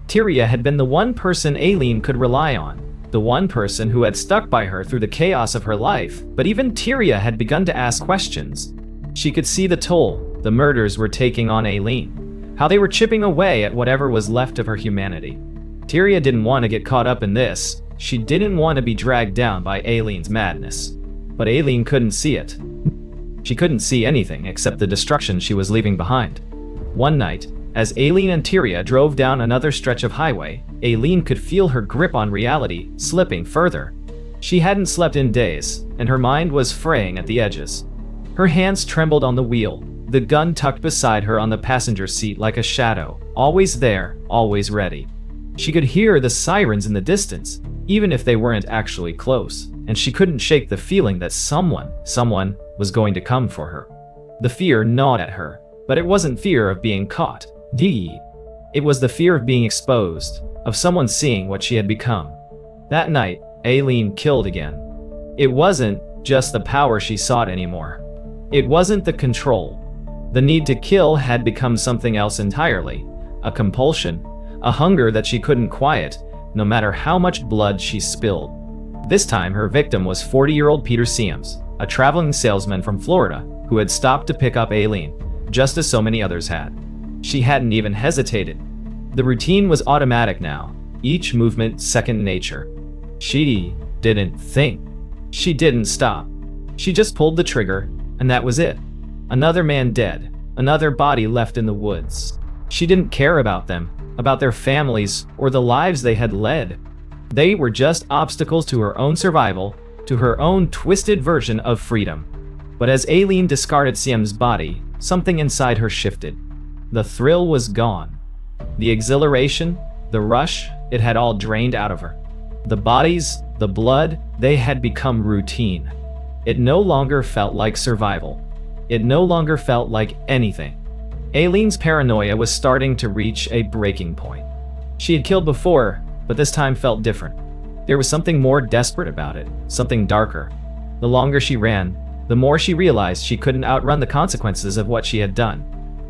Tyria had been the one person Aileen could rely on, the one person who had stuck by her through the chaos of her life, but even Tyria had begun to ask questions. She could see the toll the murders were taking on Aileen, how they were chipping away at whatever was left of her humanity. Tyria didn't want to get caught up in this. She didn't want to be dragged down by Aileen's madness. But Aileen couldn't see it. She couldn't see anything except the destruction she was leaving behind. One night, as Aileen and Tyria drove down another stretch of highway, Aileen could feel her grip on reality slipping further. She hadn't slept in days, and her mind was fraying at the edges. Her hands trembled on the wheel, the gun tucked beside her on the passenger seat like a shadow, always there, always ready. She could hear the sirens in the distance, even if they weren't actually close, and she couldn't shake the feeling that someone was going to come for her. The fear gnawed at her, but it wasn't fear of being caught. It was the fear of being exposed, of someone seeing what she had become. That night, Aileen killed again. It wasn't just the power she sought anymore. It wasn't the control. The need to kill had become something else entirely, a compulsion, a hunger that she couldn't quiet, no matter how much blood she spilled. This time, her victim was 40-year-old Peter Sims, a traveling salesman from Florida who had stopped to pick up Aileen, just as so many others had. She hadn't even hesitated. The routine was automatic now, each movement second nature. She didn't think. She didn't stop. She just pulled the trigger, and that was it. Another man dead, another body left in the woods. She didn't care about them, about their families, or the lives they had led. They were just obstacles to her own survival, to her own twisted version of freedom. But as Aileen discarded Siem's body, something inside her shifted. The thrill was gone. The exhilaration, the rush, it had all drained out of her. The bodies, the blood, they had become routine. It no longer felt like survival. It no longer felt like anything. Aileen's paranoia was starting to reach a breaking point. She had killed before, but this time felt different. There was something more desperate about it, something darker. The longer she ran, the more she realized she couldn't outrun the consequences of what she had done.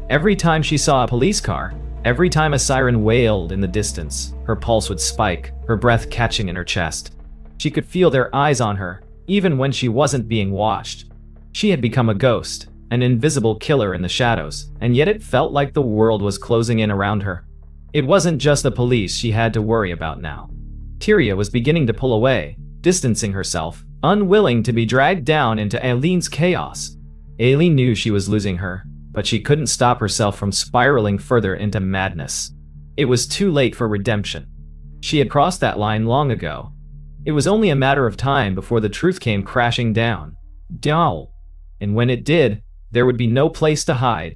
Every time she saw a police car, every time a siren wailed in the distance, her pulse would spike, her breath catching in her chest. She could feel their eyes on her, even when she wasn't being watched. She had become a ghost, an invisible killer in the shadows, and yet it felt like the world was closing in around her. It wasn't just the police she had to worry about now. Tyria was beginning to pull away, distancing herself, unwilling to be dragged down into Aileen's chaos. Aileen knew she was losing her, but she couldn't stop herself from spiraling further into madness. It was too late for redemption. She had crossed that line long ago. It was only a matter of time before the truth came crashing down. And when it did, there would be no place to hide.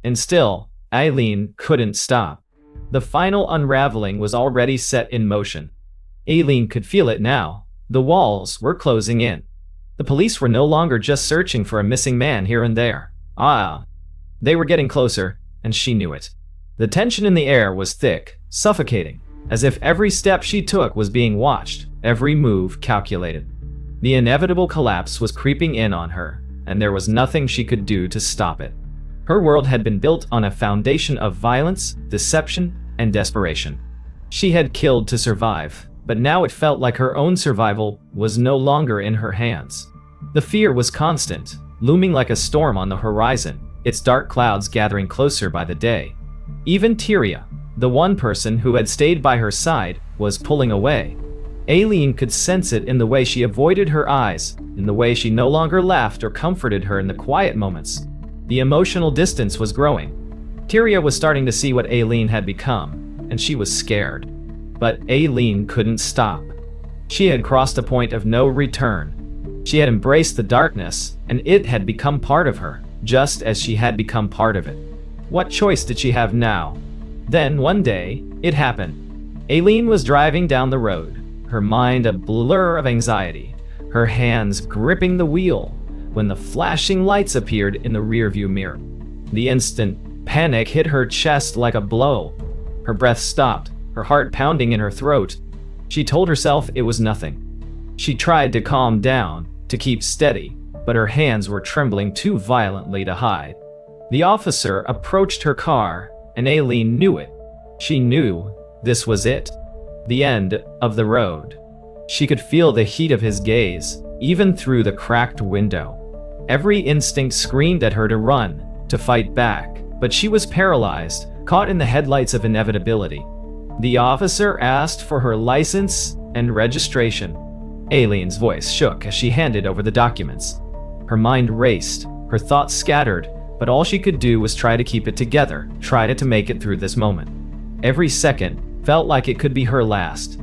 And still, Aileen couldn't stop. The final unraveling was already set in motion. Aileen could feel it now. The walls were closing in. The police were no longer just searching for a missing man here and there. They were getting closer, and she knew it. The tension in the air was thick, suffocating, as if every step she took was being watched, every move calculated. The inevitable collapse was creeping in on her, and there was nothing she could do to stop it. Her world had been built on a foundation of violence, deception, and desperation. She had killed to survive, but now it felt like her own survival was no longer in her hands. The fear was constant, looming like a storm on the horizon, its dark clouds gathering closer by the day. Even Tyria, the one person who had stayed by her side, was pulling away. Aileen could sense it in the way she avoided her eyes, in the way she no longer laughed or comforted her in the quiet moments. The emotional distance was growing. Tyria was starting to see what Aileen had become, and she was scared. But Aileen couldn't stop. She had crossed a point of no return. She had embraced the darkness, and it had become part of her, just as she had become part of it. What choice did she have now? Then, one day, it happened. Aileen was driving down the road, her mind a blur of anxiety, her hands gripping the wheel, when the flashing lights appeared in the rearview mirror. The instant, panic hit her chest like a blow. Her breath stopped, her heart pounding in her throat. She told herself it was nothing. She tried to calm down, to keep steady, but her hands were trembling too violently to hide. The officer approached her car, and Aileen knew it. She knew this was it. The end of the road. She could feel the heat of his gaze, even through the cracked window. Every instinct screamed at her to run, to fight back, but she was paralyzed, caught in the headlights of inevitability. The officer asked for her license and registration. Aileen's voice shook as she handed over the documents. Her mind raced, her thoughts scattered, but all she could do was try to keep it together, try to make it through this moment. Every second felt like it could be her last.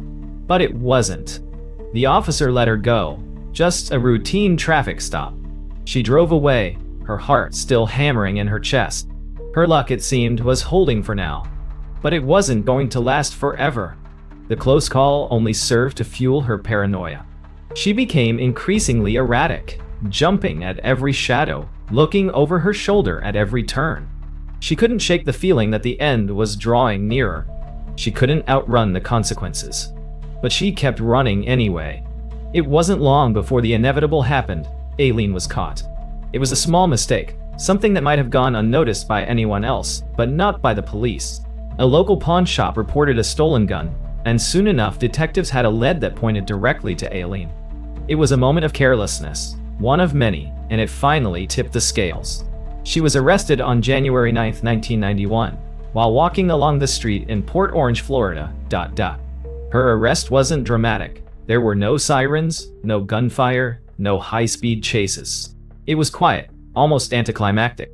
But it wasn't. The officer let her go, just a routine traffic stop. She drove away, her heart still hammering in her chest. Her luck, it seemed, was holding for now. But it wasn't going to last forever. The close call only served to fuel her paranoia. She became increasingly erratic, jumping at every shadow, looking over her shoulder at every turn. She couldn't shake the feeling that the end was drawing nearer. She couldn't outrun the consequences. But she kept running anyway. It wasn't long before the inevitable happened. Aileen was caught. It was a small mistake, something that might have gone unnoticed by anyone else, but not by the police. A local pawn shop reported a stolen gun, and soon enough detectives had a lead that pointed directly to Aileen. It was a moment of carelessness, one of many, and it finally tipped the scales. She was arrested on January 9, 1991, while walking along the street in Port Orange, Florida. Her arrest wasn't dramatic. There were no sirens, no gunfire, no high-speed chases. It was quiet, almost anticlimactic.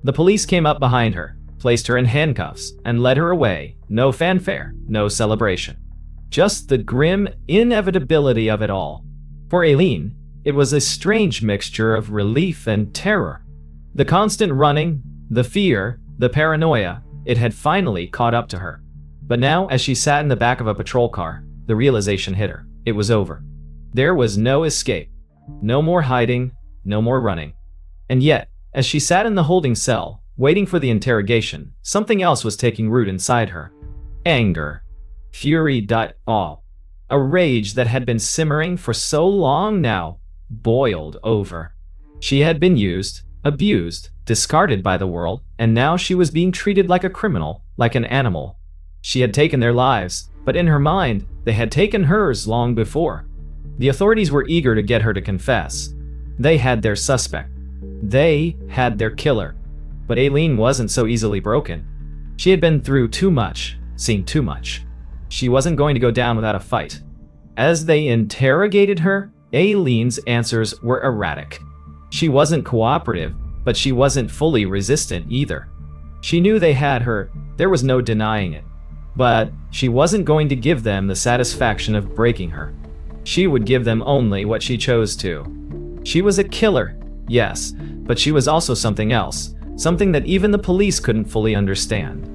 The police came up behind her, placed her in handcuffs, and led her away. No fanfare, no celebration. Just the grim inevitability of it all. For Aileen, it was a strange mixture of relief and terror. The constant running, the fear, the paranoia, it had finally caught up to her. But now, as she sat in the back of a patrol car, the realization hit her. It was over. There was no escape. No more hiding, no more running. And yet, as she sat in the holding cell, waiting for the interrogation, something else was taking root inside her. Anger. Fury. All. A rage that had been simmering for so long now boiled over. She had been used, abused, discarded by the world, and now she was being treated like a criminal, like an animal. She had taken their lives, but in her mind, they had taken hers long before. The authorities were eager to get her to confess. They had their suspect. They had their killer. But Aileen wasn't so easily broken. She had been through too much, seen too much. She wasn't going to go down without a fight. As they interrogated her, Aileen's answers were erratic. She wasn't cooperative, but she wasn't fully resistant either. She knew they had her, there was no denying it. But she wasn't going to give them the satisfaction of breaking her. She would give them only what she chose to. She was a killer, yes, but she was also something else, something that even the police couldn't fully understand.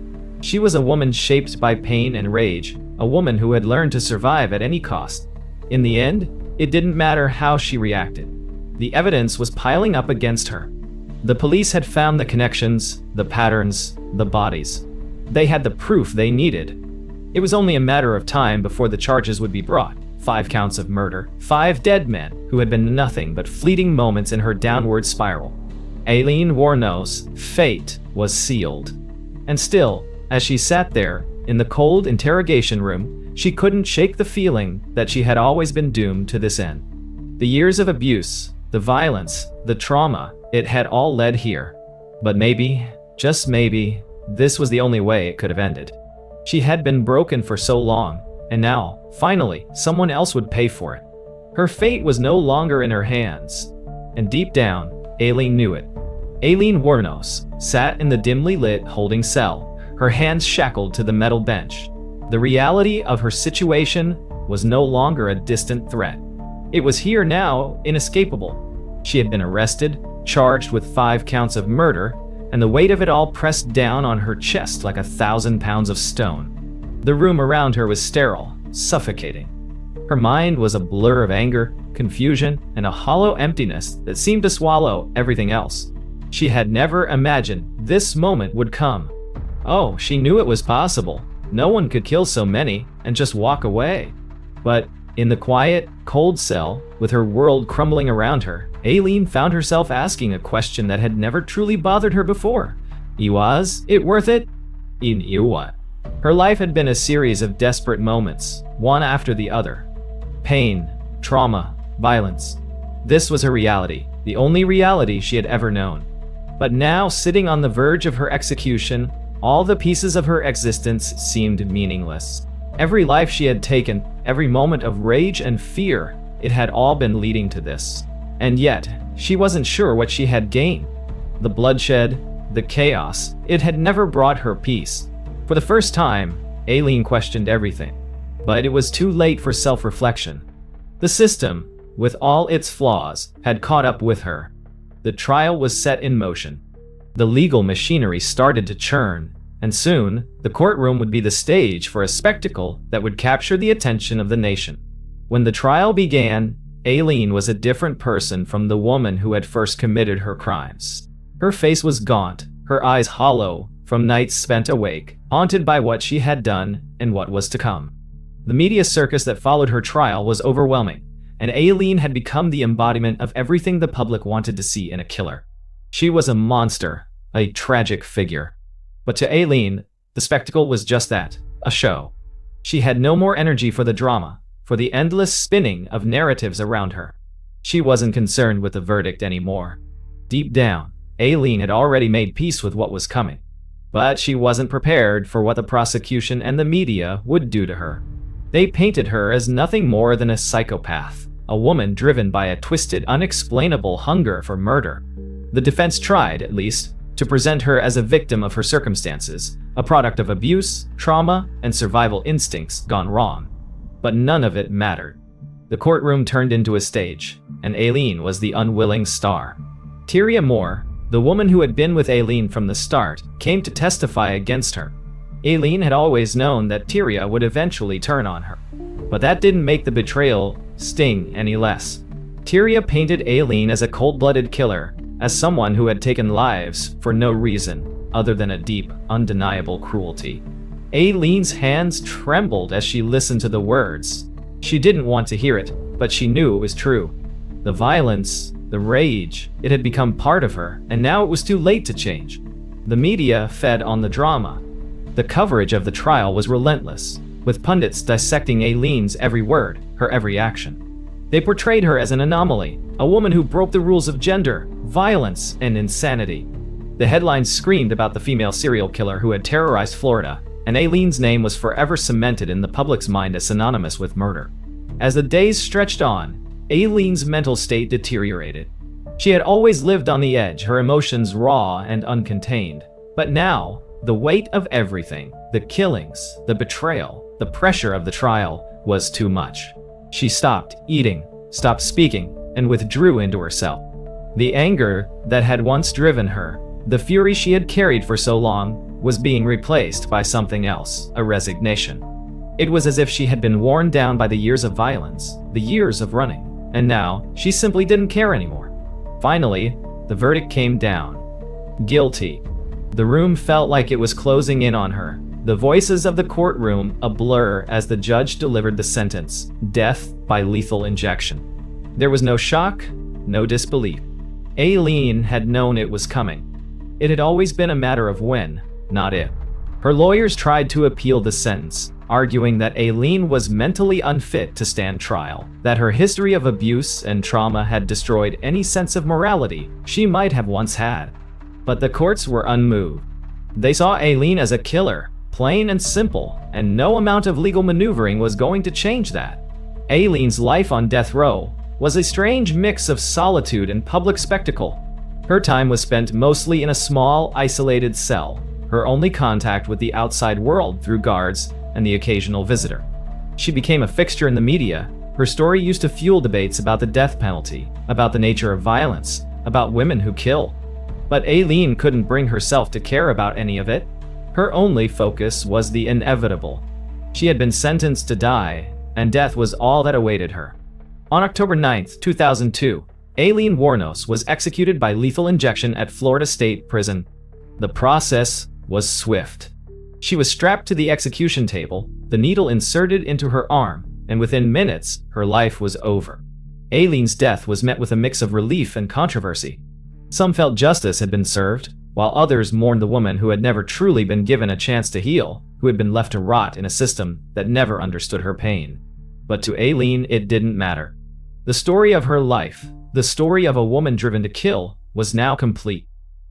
She was a woman shaped by pain and rage, a woman who had learned to survive at any cost. In the end, it didn't matter how she reacted. The evidence was piling up against her. The police had found the connections, the patterns, the bodies. They had the proof they needed. It was only a matter of time before the charges would be brought. 5 counts of murder, 5 dead men who had been nothing but fleeting moments in her downward spiral. Aileen Wuornos' fate was sealed. And still, as she sat there, in the cold interrogation room, she couldn't shake the feeling that she had always been doomed to this end. The years of abuse, the violence, the trauma, it had all led here. But maybe, just maybe, this was the only way it could have ended. She had been broken for so long, and now, finally, someone else would pay for it. Her fate was no longer in her hands. And deep down, Aileen knew it. Aileen Wuornos sat in the dimly lit holding cell, her hands shackled to the metal bench. The reality of her situation was no longer a distant threat. It was here now, inescapable. She had been arrested, charged with 5 counts of murder, and the weight of it all pressed down on her chest like 1,000 pounds of stone. The room around her was sterile, suffocating. Her mind was a blur of anger, confusion, and a hollow emptiness that seemed to swallow everything else. She had never imagined this moment would come. Oh, she knew it was possible. No one could kill so many and just walk away. But in the quiet, cold cell, with her world crumbling around her, Aileen found herself asking a question that had never truly bothered her before. Was it worth it? What? Her life had been a series of desperate moments, one after the other. Pain, trauma, violence. This was her reality, the only reality she had ever known. But now, sitting on the verge of her execution, all the pieces of her existence seemed meaningless. Every life she had taken, every moment of rage and fear, it had all been leading to this. And yet, she wasn't sure what she had gained. The bloodshed, the chaos, it had never brought her peace. For the first time, Aileen questioned everything. But it was too late for self-reflection. The system, with all its flaws, had caught up with her. the trial was set in motion. The legal machinery started to churn, and soon, the courtroom would be the stage for a spectacle that would capture the attention of the nation. When the trial began, Aileen was a different person from the woman who had first committed her crimes. Her face was gaunt, her eyes hollow, from nights spent awake, haunted by what she had done and what was to come. The media circus that followed her trial was overwhelming, and Aileen had become the embodiment of everything the public wanted to see in a killer. She was a monster, a tragic figure. But to Aileen, the spectacle was just that, a show. She had no more energy for the drama, for the endless spinning of narratives around her. She wasn't concerned with the verdict anymore. Deep down, Aileen had already made peace with what was coming. But she wasn't prepared for what the prosecution and the media would do to her. They painted her as nothing more than a psychopath, a woman driven by a twisted, unexplainable hunger for murder. The defense tried, at least, to present her as a victim of her circumstances, a product of abuse, trauma, and survival instincts gone wrong. But none of it mattered. The courtroom turned into a stage, and Aileen was the unwilling star. Tyria Moore, the woman who had been with Aileen from the start, came to testify against her. Aileen had always known that Tyria would eventually turn on her. But that didn't make the betrayal sting any less. Tyria painted Aileen as a cold-blooded killer, as someone who had taken lives for no reason other than a deep, undeniable cruelty. Aileen's hands trembled as she listened to the words. She didn't want to hear it, but she knew it was true. The violence, the rage, it had become part of her, and now it was too late to change. The media fed on the drama. The coverage of the trial was relentless, with pundits dissecting Aileen's every word, her every action. They portrayed her as an anomaly, a woman who broke the rules of gender, violence, and insanity. The headlines screamed about the female serial killer who had terrorized Florida, and Aileen's name was forever cemented in the public's mind as synonymous with murder. As the days stretched on, Aileen's mental state deteriorated. She had always lived on the edge, her emotions raw and uncontained. But now, the weight of everything, the killings, the betrayal, the pressure of the trial, was too much. She stopped eating, stopped speaking, and withdrew into herself. The anger that had once driven her, the fury she had carried for so long, was being replaced by something else, a resignation. It was as if she had been worn down by the years of violence, the years of running, and now she simply didn't care anymore. Finally, the verdict came down. Guilty. The room felt like it was closing in on her, the voices of the courtroom a blur as the judge delivered the sentence, death by lethal injection. There was no shock, no disbelief. Aileen had known it was coming. It had always been a matter of when, not if. Her lawyers tried to appeal the sentence, arguing that Aileen was mentally unfit to stand trial, that her history of abuse and trauma had destroyed any sense of morality she might have once had. But the courts were unmoved. They saw Aileen as a killer, plain and simple, and no amount of legal maneuvering was going to change that. Aileen's life on death row was a strange mix of solitude and public spectacle. Her time was spent mostly in a small, isolated cell, her only contact with the outside world through guards and the occasional visitor. She became a fixture in the media. Her story used to fuel debates about the death penalty, about the nature of violence, about women who kill. But Aileen couldn't bring herself to care about any of it. Her only focus was the inevitable. She had been sentenced to die, and death was all that awaited her. On October 9, 2002, Aileen Wuornos was executed by lethal injection at Florida State Prison. The process was swift. She was strapped to the execution table, the needle inserted into her arm, and within minutes, her life was over. Aileen's death was met with a mix of relief and controversy. Some felt justice had been served, while others mourned the woman who had never truly been given a chance to heal, who had been left to rot in a system that never understood her pain. But to Aileen, it didn't matter. The story of her life, the story of a woman driven to kill, was now complete.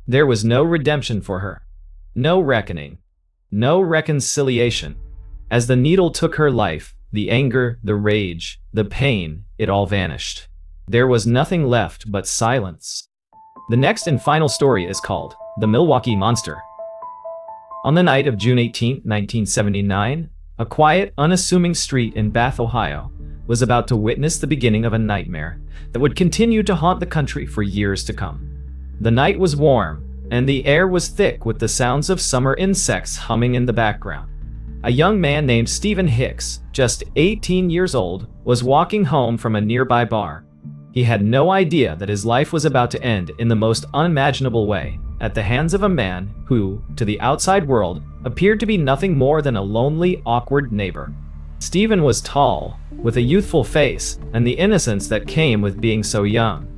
There was no redemption for her. No reckoning. No reconciliation. As the needle took her life, the anger, the rage, the pain, it all vanished. There was nothing left but silence. The next and final story is called The Milwaukee Monster. On the night of June 18, 1979, a quiet, unassuming street in Bath, Ohio, was about to witness the beginning of a nightmare that would continue to haunt the country for years to come. The night was warm, and the air was thick with the sounds of summer insects humming in the background. A young man named Stephen Hicks, just 18 years old, was walking home from a nearby bar. He had no idea that his life was about to end in the most unimaginable way, at the hands of a man who, to the outside world, appeared to be nothing more than a lonely, awkward neighbor. Stephen was tall, with a youthful face, and the innocence that came with being so young.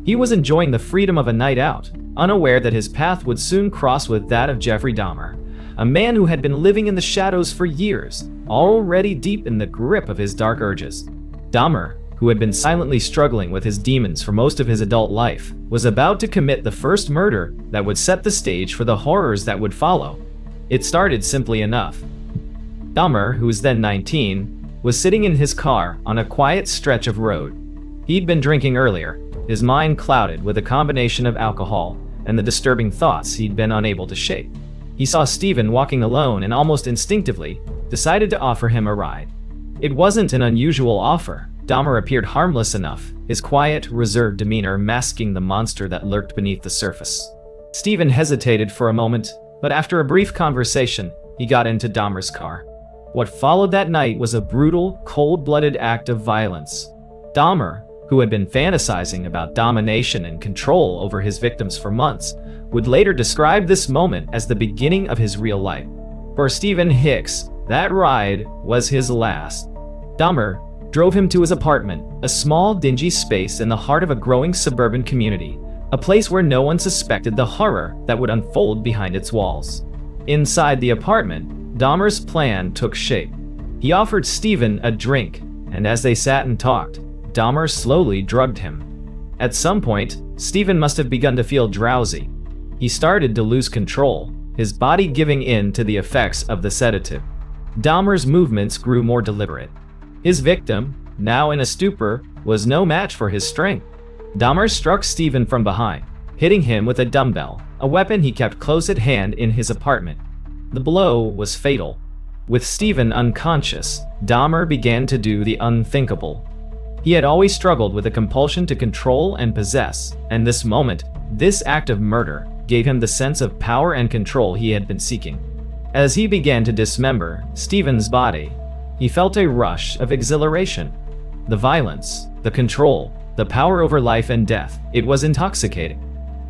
He was enjoying the freedom of a night out, unaware that his path would soon cross with that of Jeffrey Dahmer, a man who had been living in the shadows for years, already deep in the grip of his dark urges. Dahmer, who had been silently struggling with his demons for most of his adult life, was about to commit the first murder that would set the stage for the horrors that would follow. It started simply enough. Dahmer, who was then 19, was sitting in his car on a quiet stretch of road. He'd been drinking earlier, his mind clouded with a combination of alcohol and the disturbing thoughts he'd been unable to shake. He saw Stephen walking alone and almost instinctively decided to offer him a ride. It wasn't an unusual offer. Dahmer appeared harmless enough, his quiet, reserved demeanor masking the monster that lurked beneath the surface. Stephen hesitated for a moment, but after a brief conversation, he got into Dahmer's car. What followed that night was a brutal, cold-blooded act of violence. Dahmer, who had been fantasizing about domination and control over his victims for months, would later describe this moment as the beginning of his real life. For Stephen Hicks, that ride was his last. Dahmer drove him to his apartment, a small, dingy space in the heart of a growing suburban community, a place where no one suspected the horror that would unfold behind its walls. Inside the apartment, Dahmer's plan took shape. He offered Stephen a drink, and as they sat and talked, Dahmer slowly drugged him. At some point, Stephen must have begun to feel drowsy. He started to lose control, his body giving in to the effects of the sedative. Dahmer's movements grew more deliberate. His victim, now in a stupor, was no match for his strength. Dahmer struck Stephen from behind, hitting him with a dumbbell, a weapon he kept close at hand in his apartment. The blow was fatal. With Stephen unconscious, Dahmer began to do the unthinkable. He had always struggled with a compulsion to control and possess, and this moment, this act of murder, gave him the sense of power and control he had been seeking. As he began to dismember Stephen's body, he felt a rush of exhilaration. The violence, the control, the power over life and death, it was intoxicating.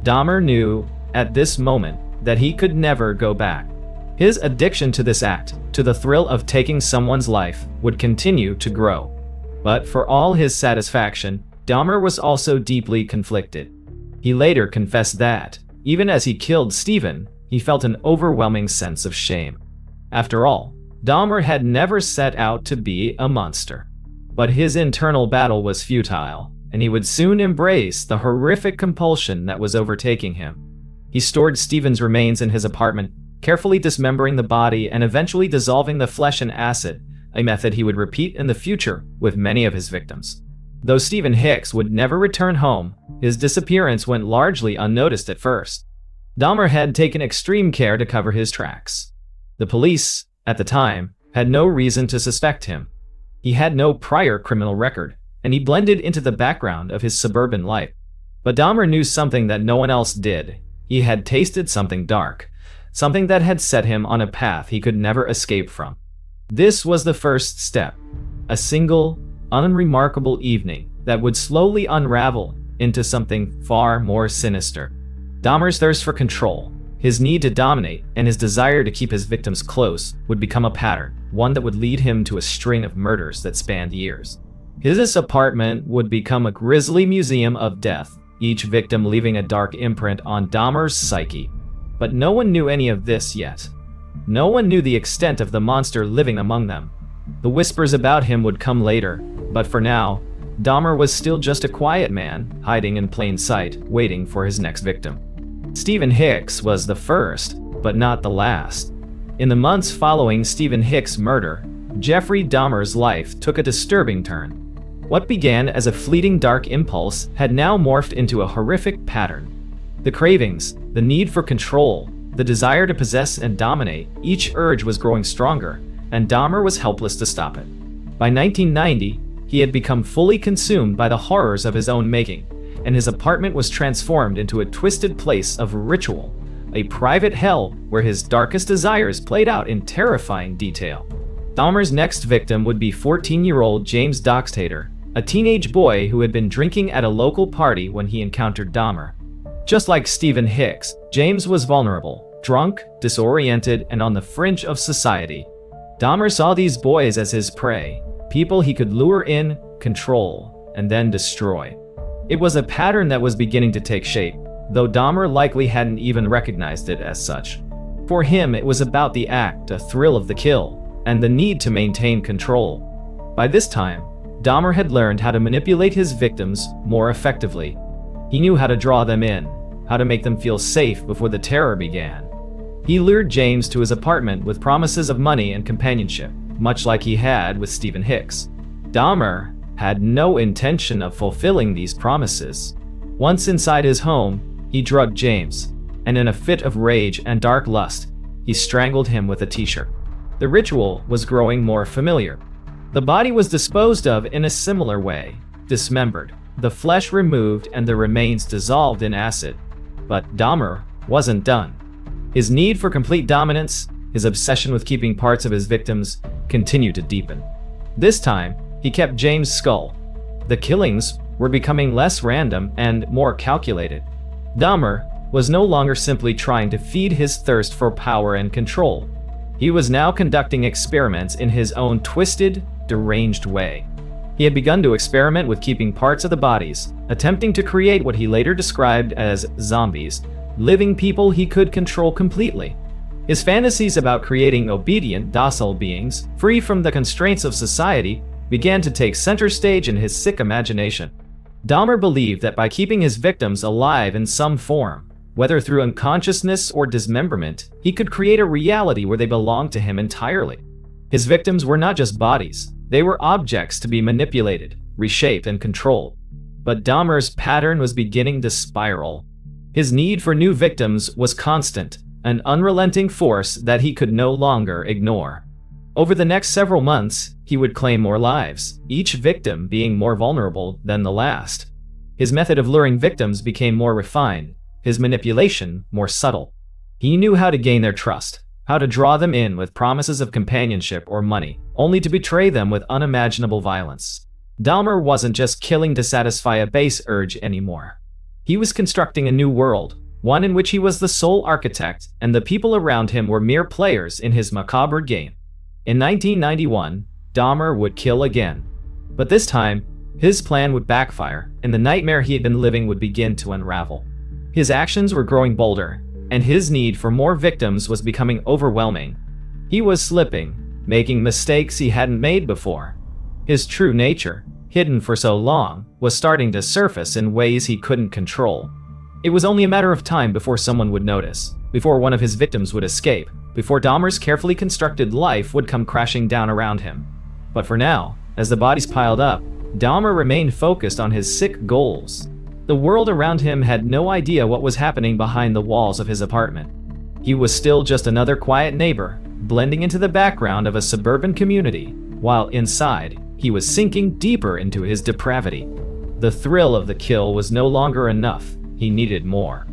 Dahmer knew, at this moment, that he could never go back. His addiction to this act, to the thrill of taking someone's life, would continue to grow. But for all his satisfaction, Dahmer was also deeply conflicted. He later confessed that, even as he killed Stephen, he felt an overwhelming sense of shame. After all, Dahmer had never set out to be a monster. But his internal battle was futile, and he would soon embrace the horrific compulsion that was overtaking him. He stored Stephen's remains in his apartment, carefully dismembering the body and eventually dissolving the flesh in acid, a method he would repeat in the future with many of his victims. Though Stephen Hicks would never return home, his disappearance went largely unnoticed at first. Dahmer had taken extreme care to cover his tracks. The police, at the time, had no reason to suspect him. He had no prior criminal record, and he blended into the background of his suburban life. But Dahmer knew something that no one else did. He had tasted something dark, something that had set him on a path he could never escape from. This was the first step, a single, unremarkable evening that would slowly unravel into something far more sinister. Dahmer's thirst for control, his need to dominate, and his desire to keep his victims close would become a pattern, one that would lead him to a string of murders that spanned years. His apartment would become a grisly museum of death, each victim leaving a dark imprint on Dahmer's psyche. But no one knew any of this yet. No one knew the extent of the monster living among them. The whispers about him would come later, but for now, Dahmer was still just a quiet man, hiding in plain sight, waiting for his next victim. Stephen Hicks was the first, but not the last. In the months following Stephen Hicks' murder, Jeffrey Dahmer's life took a disturbing turn. What began as a fleeting dark impulse had now morphed into a horrific pattern. The cravings, the need for control, the desire to possess and dominate, each urge was growing stronger, and Dahmer was helpless to stop it. By 1990, he had become fully consumed by the horrors of his own making, and his apartment was transformed into a twisted place of ritual, a private hell where his darkest desires played out in terrifying detail. Dahmer's next victim would be 14-year-old James Doxtator, a teenage boy who had been drinking at a local party when he encountered Dahmer. Just like Stephen Hicks, James was vulnerable, drunk, disoriented, and on the fringe of society. Dahmer saw these boys as his prey, people he could lure in, control, and then destroy. It was a pattern that was beginning to take shape, though Dahmer likely hadn't even recognized it as such. For him, it was about the act, the thrill of the kill, and the need to maintain control. By this time, Dahmer had learned how to manipulate his victims more effectively. He knew how to draw them in, how to make them feel safe before the terror began. He lured James to his apartment with promises of money and companionship, much like he had with Stephen Hicks. Dahmer had no intention of fulfilling these promises. Once inside his home, he drugged James, and in a fit of rage and dark lust, he strangled him with a t-shirt. The ritual was growing more familiar. The body was disposed of in a similar way, dismembered, the flesh removed and the remains dissolved in acid. But Dahmer wasn't done. His need for complete dominance, his obsession with keeping parts of his victims, continued to deepen. This time, he kept James' skull. The killings were becoming less random and more calculated. Dahmer was no longer simply trying to feed his thirst for power and control. He was now conducting experiments in his own twisted, deranged way. He had begun to experiment with keeping parts of the bodies, attempting to create what he later described as zombies, living people he could control completely. His fantasies about creating obedient, docile beings, free from the constraints of society, began to take center stage in his sick imagination. Dahmer believed that by keeping his victims alive in some form, whether through unconsciousness or dismemberment, he could create a reality where they belonged to him entirely. His victims were not just bodies, they were objects to be manipulated, reshaped, and controlled. But Dahmer's pattern was beginning to spiral. His need for new victims was constant, an unrelenting force that he could no longer ignore. Over the next several months, he would claim more lives, each victim being more vulnerable than the last. His method of luring victims became more refined, his manipulation more subtle. He knew how to gain their trust, how to draw them in with promises of companionship or money, only to betray them with unimaginable violence. Dahmer wasn't just killing to satisfy a base urge anymore. He was constructing a new world, one in which he was the sole architect and the people around him were mere players in his macabre game. In 1991, Dahmer would kill again. But this time, his plan would backfire, and the nightmare he had been living would begin to unravel. His actions were growing bolder, and his need for more victims was becoming overwhelming. He was slipping, making mistakes he hadn't made before. His true nature, hidden for so long, was starting to surface in ways he couldn't control. It was only a matter of time before someone would notice, before one of his victims would escape, before Dahmer's carefully constructed life would come crashing down around him. But for now, as the bodies piled up, Dahmer remained focused on his sick goals. The world around him had no idea what was happening behind the walls of his apartment. He was still just another quiet neighbor, blending into the background of a suburban community, while inside, he was sinking deeper into his depravity. The thrill of the kill was no longer enough. He needed more.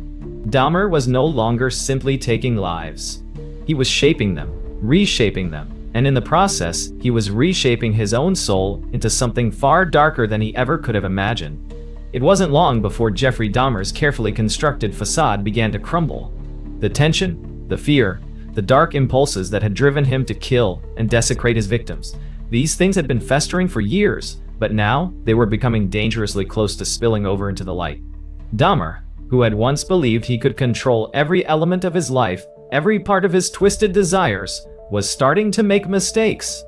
Dahmer was no longer simply taking lives. He was shaping them, reshaping them, and in the process, he was reshaping his own soul into something far darker than he ever could have imagined. It wasn't long before Jeffrey Dahmer's carefully constructed facade began to crumble. The tension, the fear, the dark impulses that had driven him to kill and desecrate his victims, these things had been festering for years, but now they were becoming dangerously close to spilling over into the light. Dahmer, who had once believed he could control every element of his life, every part of his twisted desires, was starting to make mistakes.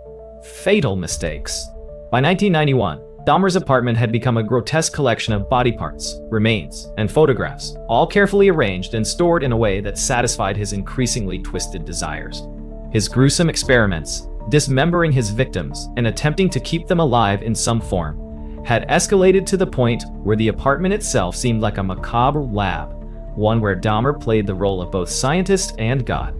Fatal mistakes. By 1991, Dahmer's apartment had become a grotesque collection of body parts, remains, and photographs, all carefully arranged and stored in a way that satisfied his increasingly twisted desires. His gruesome experiments, dismembering his victims and attempting to keep them alive in some form, had escalated to the point where the apartment itself seemed like a macabre lab, one where Dahmer played the role of both scientist and god.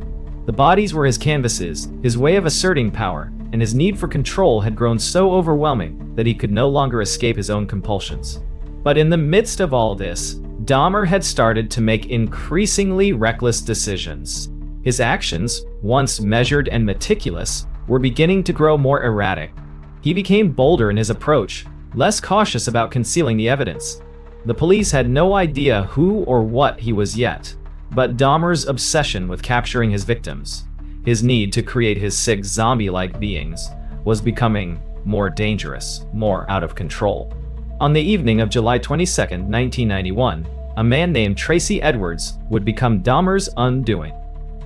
The bodies were his canvases, his way of asserting power, and his need for control had grown so overwhelming that he could no longer escape his own compulsions. But in the midst of all this, Dahmer had started to make increasingly reckless decisions. His actions, once measured and meticulous, were beginning to grow more erratic. He became bolder in his approach, less cautious about concealing the evidence. The police had no idea who or what he was yet, but Dahmer's obsession with capturing his victims, his need to create his sick zombie-like beings, was becoming more dangerous, more out of control. On the evening of July 22, 1991, a man named Tracy Edwards would become Dahmer's undoing.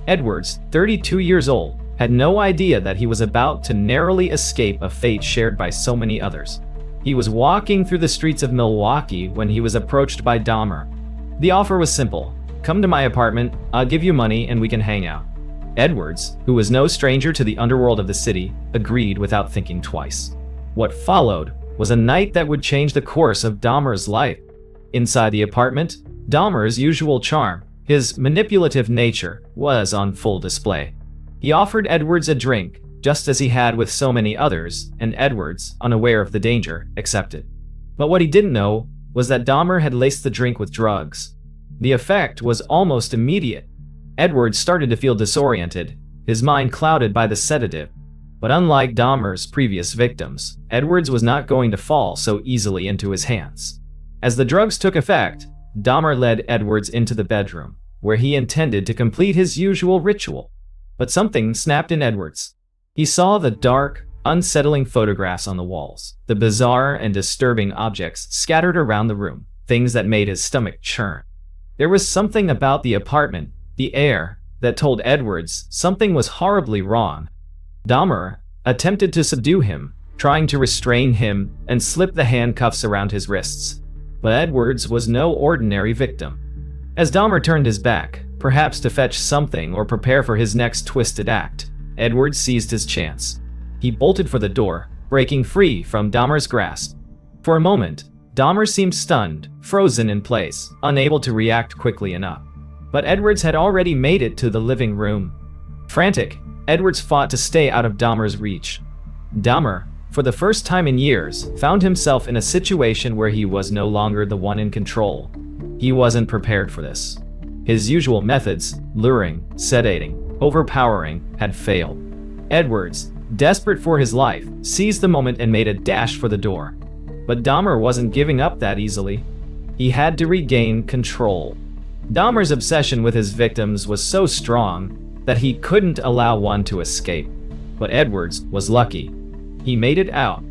Edwards, 32 years old, had no idea that he was about to narrowly escape a fate shared by so many others. He was walking through the streets of Milwaukee when he was approached by Dahmer. The offer was simple: come to my apartment, I'll give you money and we can hang out. Edwards, who was no stranger to the underworld of the city, agreed without thinking twice. What followed was a night that would change the course of Dahmer's life. Inside the apartment, Dahmer's usual charm, his manipulative nature, was on full display. He offered Edwards a drink, just as he had with so many others, and Edwards, unaware of the danger, accepted. But what he didn't know was that Dahmer had laced the drink with drugs. The effect was almost immediate. Edwards started to feel disoriented, his mind clouded by the sedative. But unlike Dahmer's previous victims, Edwards was not going to fall so easily into his hands. As the drugs took effect, Dahmer led Edwards into the bedroom, where he intended to complete his usual ritual. But something snapped in Edwards. He saw the dark, unsettling photographs on the walls, the bizarre and disturbing objects scattered around the room, things that made his stomach churn. There was something about the apartment, the air, that told Edwards something was horribly wrong. Dahmer attempted to subdue him, trying to restrain him and slip the handcuffs around his wrists. But Edwards was no ordinary victim. As Dahmer turned his back, perhaps to fetch something or prepare for his next twisted act, Edwards seized his chance. He bolted for the door, breaking free from Dahmer's grasp. For a moment, Dahmer seemed stunned, frozen in place, unable to react quickly enough. But Edwards had already made it to the living room. Frantic, Edwards fought to stay out of Dahmer's reach. Dahmer, for the first time in years, found himself in a situation where he was no longer the one in control. He wasn't prepared for this. His usual methods, luring, sedating, overpowering, had failed. Edwards, desperate for his life, seized the moment and made a dash for the door. But Dahmer wasn't giving up that easily. He had to regain control. Dahmer's obsession with his victims was so strong that he couldn't allow one to escape. But Edwards was lucky. He made it out.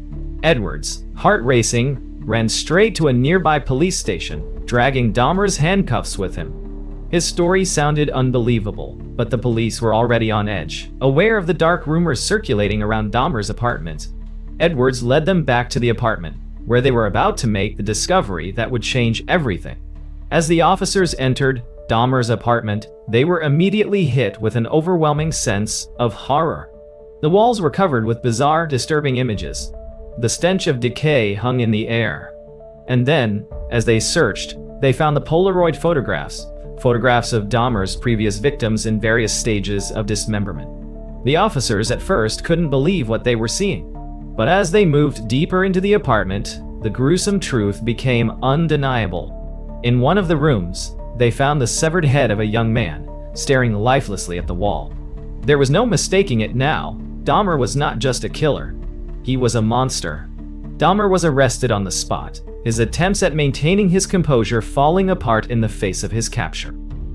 Edwards, heart racing, ran straight to a nearby police station, dragging Dahmer's handcuffs with him. His story sounded unbelievable, but the police were already on edge, aware of the dark rumors circulating around Dahmer's apartment. Edwards led them back to the apartment, where they were about to make the discovery that would change everything. As the officers entered Dahmer's apartment, they were immediately hit with an overwhelming sense of horror. The walls were covered with bizarre, disturbing images. The stench of decay hung in the air. And then, as they searched, they found the Polaroid photographs of Dahmer's previous victims in various stages of dismemberment. The officers at first couldn't believe what they were seeing. But as they moved deeper into the apartment, the gruesome truth became undeniable. In one of the rooms, they found the severed head of a young man, staring lifelessly at the wall. There was no mistaking it now. Dahmer was not just a killer. He was a monster. Dahmer was arrested on the spot, his attempts at maintaining his composure falling apart in the face of his capture.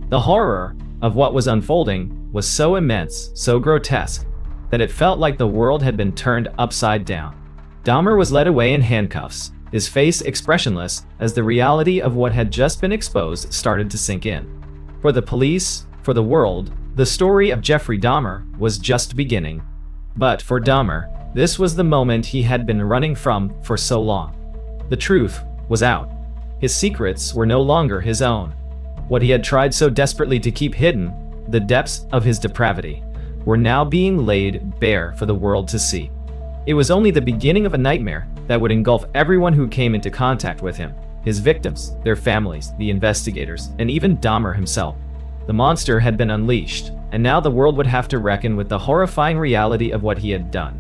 The horror of what was unfolding was so immense, so grotesque, that it felt like the world had been turned upside down. Dahmer was led away in handcuffs, his face expressionless as the reality of what had just been exposed started to sink in. For the police, for the world, the story of Jeffrey Dahmer was just beginning. But for Dahmer, this was the moment he had been running from for so long. The truth was out. His secrets were no longer his own. What he had tried so desperately to keep hidden, the depths of his depravity, were now being laid bare for the world to see. It was only the beginning of a nightmare that would engulf everyone who came into contact with him, his victims, their families, the investigators, and even Dahmer himself. The monster had been unleashed, and now the world would have to reckon with the horrifying reality of what he had done.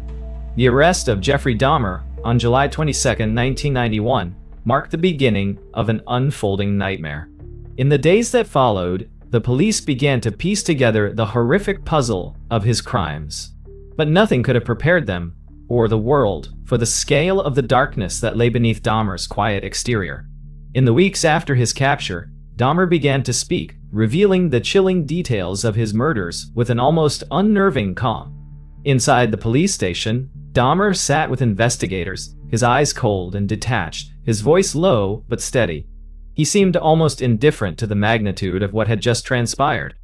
The arrest of Jeffrey Dahmer on July 22, 1991, marked the beginning of an unfolding nightmare. In the days that followed, the police began to piece together the horrific puzzle of his crimes. But nothing could have prepared them, or the world, for the scale of the darkness that lay beneath Dahmer's quiet exterior. In the weeks after his capture, Dahmer began to speak, revealing the chilling details of his murders with an almost unnerving calm. Inside the police station, Dahmer sat with investigators, his eyes cold and detached, his voice low but steady. He seemed almost indifferent to the magnitude of what had just transpired.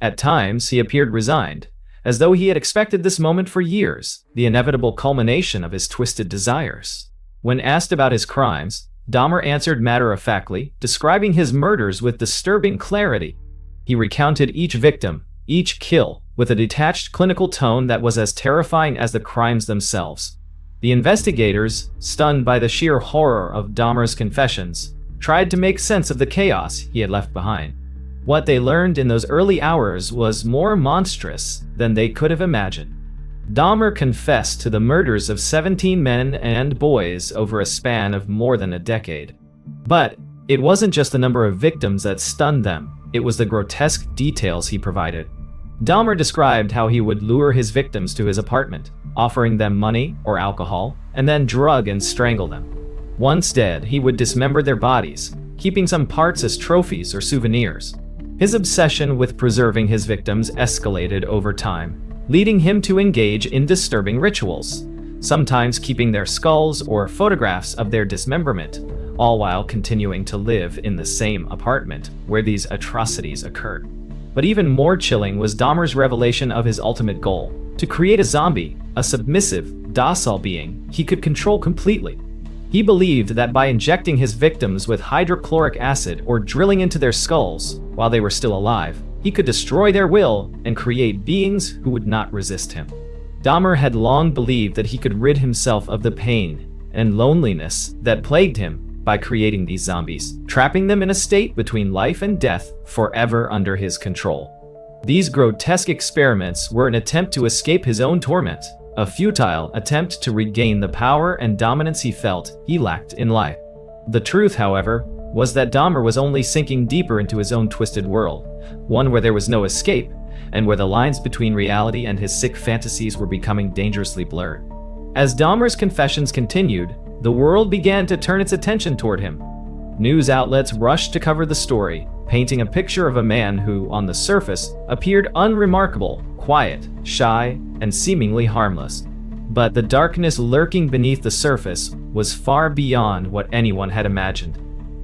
At times, he appeared resigned, as though he had expected this moment for years, the inevitable culmination of his twisted desires. When asked about his crimes, Dahmer answered matter-of-factly, describing his murders with disturbing clarity. He recounted each victim, each kill, with a detached clinical tone that was as terrifying as the crimes themselves. The investigators, stunned by the sheer horror of Dahmer's confessions, tried to make sense of the chaos he had left behind. What they learned in those early hours was more monstrous than they could have imagined. Dahmer confessed to the murders of 17 men and boys over a span of more than a decade. But it wasn't just the number of victims that stunned them, it was the grotesque details he provided. Dahmer described how he would lure his victims to his apartment, offering them money or alcohol, and then drug and strangle them. Once dead, he would dismember their bodies, keeping some parts as trophies or souvenirs. His obsession with preserving his victims escalated over time, leading him to engage in disturbing rituals, sometimes keeping their skulls or photographs of their dismemberment, all while continuing to live in the same apartment where these atrocities occurred. But even more chilling was Dahmer's revelation of his ultimate goal: to create a zombie, a submissive, docile being he could control completely. He believed that by injecting his victims with hydrochloric acid or drilling into their skulls while they were still alive, he could destroy their will and create beings who would not resist him. Dahmer had long believed that he could rid himself of the pain and loneliness that plagued him by creating these zombies, trapping them in a state between life and death, forever under his control. These grotesque experiments were an attempt to escape his own torment, a futile attempt to regain the power and dominance he felt he lacked in life. The truth, however, was that Dahmer was only sinking deeper into his own twisted world, one where there was no escape, and where the lines between reality and his sick fantasies were becoming dangerously blurred. As Dahmer's confessions continued, the world began to turn its attention toward him. News outlets rushed to cover the story, painting a picture of a man who, on the surface, appeared unremarkable, quiet, shy, and seemingly harmless. But the darkness lurking beneath the surface was far beyond what anyone had imagined.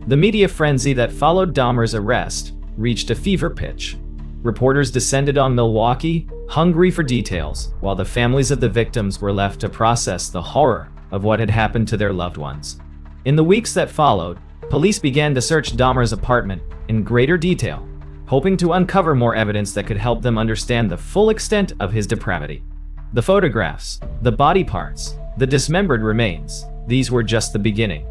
The media frenzy that followed Dahmer's arrest reached a fever pitch. Reporters descended on Milwaukee, hungry for details, while the families of the victims were left to process the horror of what had happened to their loved ones. In the weeks that followed, police began to search Dahmer's apartment in greater detail, hoping to uncover more evidence that could help them understand the full extent of his depravity. The photographs, the body parts, the dismembered remains, these were just the beginning.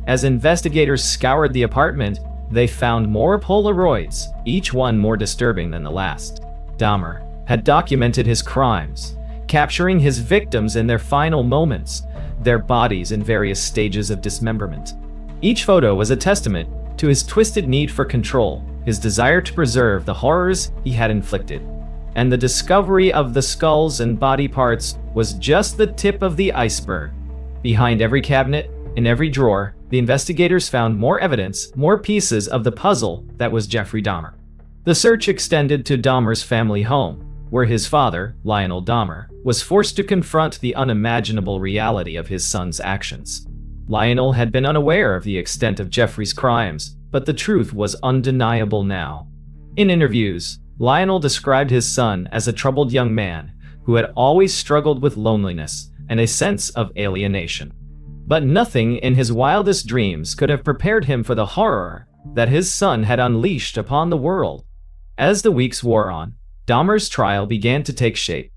As investigators scoured the apartment, they found more Polaroids, each one more disturbing than the last. Dahmer had documented his crimes, capturing his victims in their final moments, their bodies in various stages of dismemberment. Each photo was a testament to his twisted need for control, his desire to preserve the horrors he had inflicted. And the discovery of the skulls and body parts was just the tip of the iceberg. Behind every cabinet, in every drawer, the investigators found more evidence, more pieces of the puzzle that was Jeffrey Dahmer. The search extended to Dahmer's family home, where his father, Lionel Dahmer, was forced to confront the unimaginable reality of his son's actions. Lionel had been unaware of the extent of Jeffrey's crimes, but the truth was undeniable now. In interviews, Lionel described his son as a troubled young man who had always struggled with loneliness and a sense of alienation. But nothing in his wildest dreams could have prepared him for the horror that his son had unleashed upon the world. As the weeks wore on, Dahmer's trial began to take shape.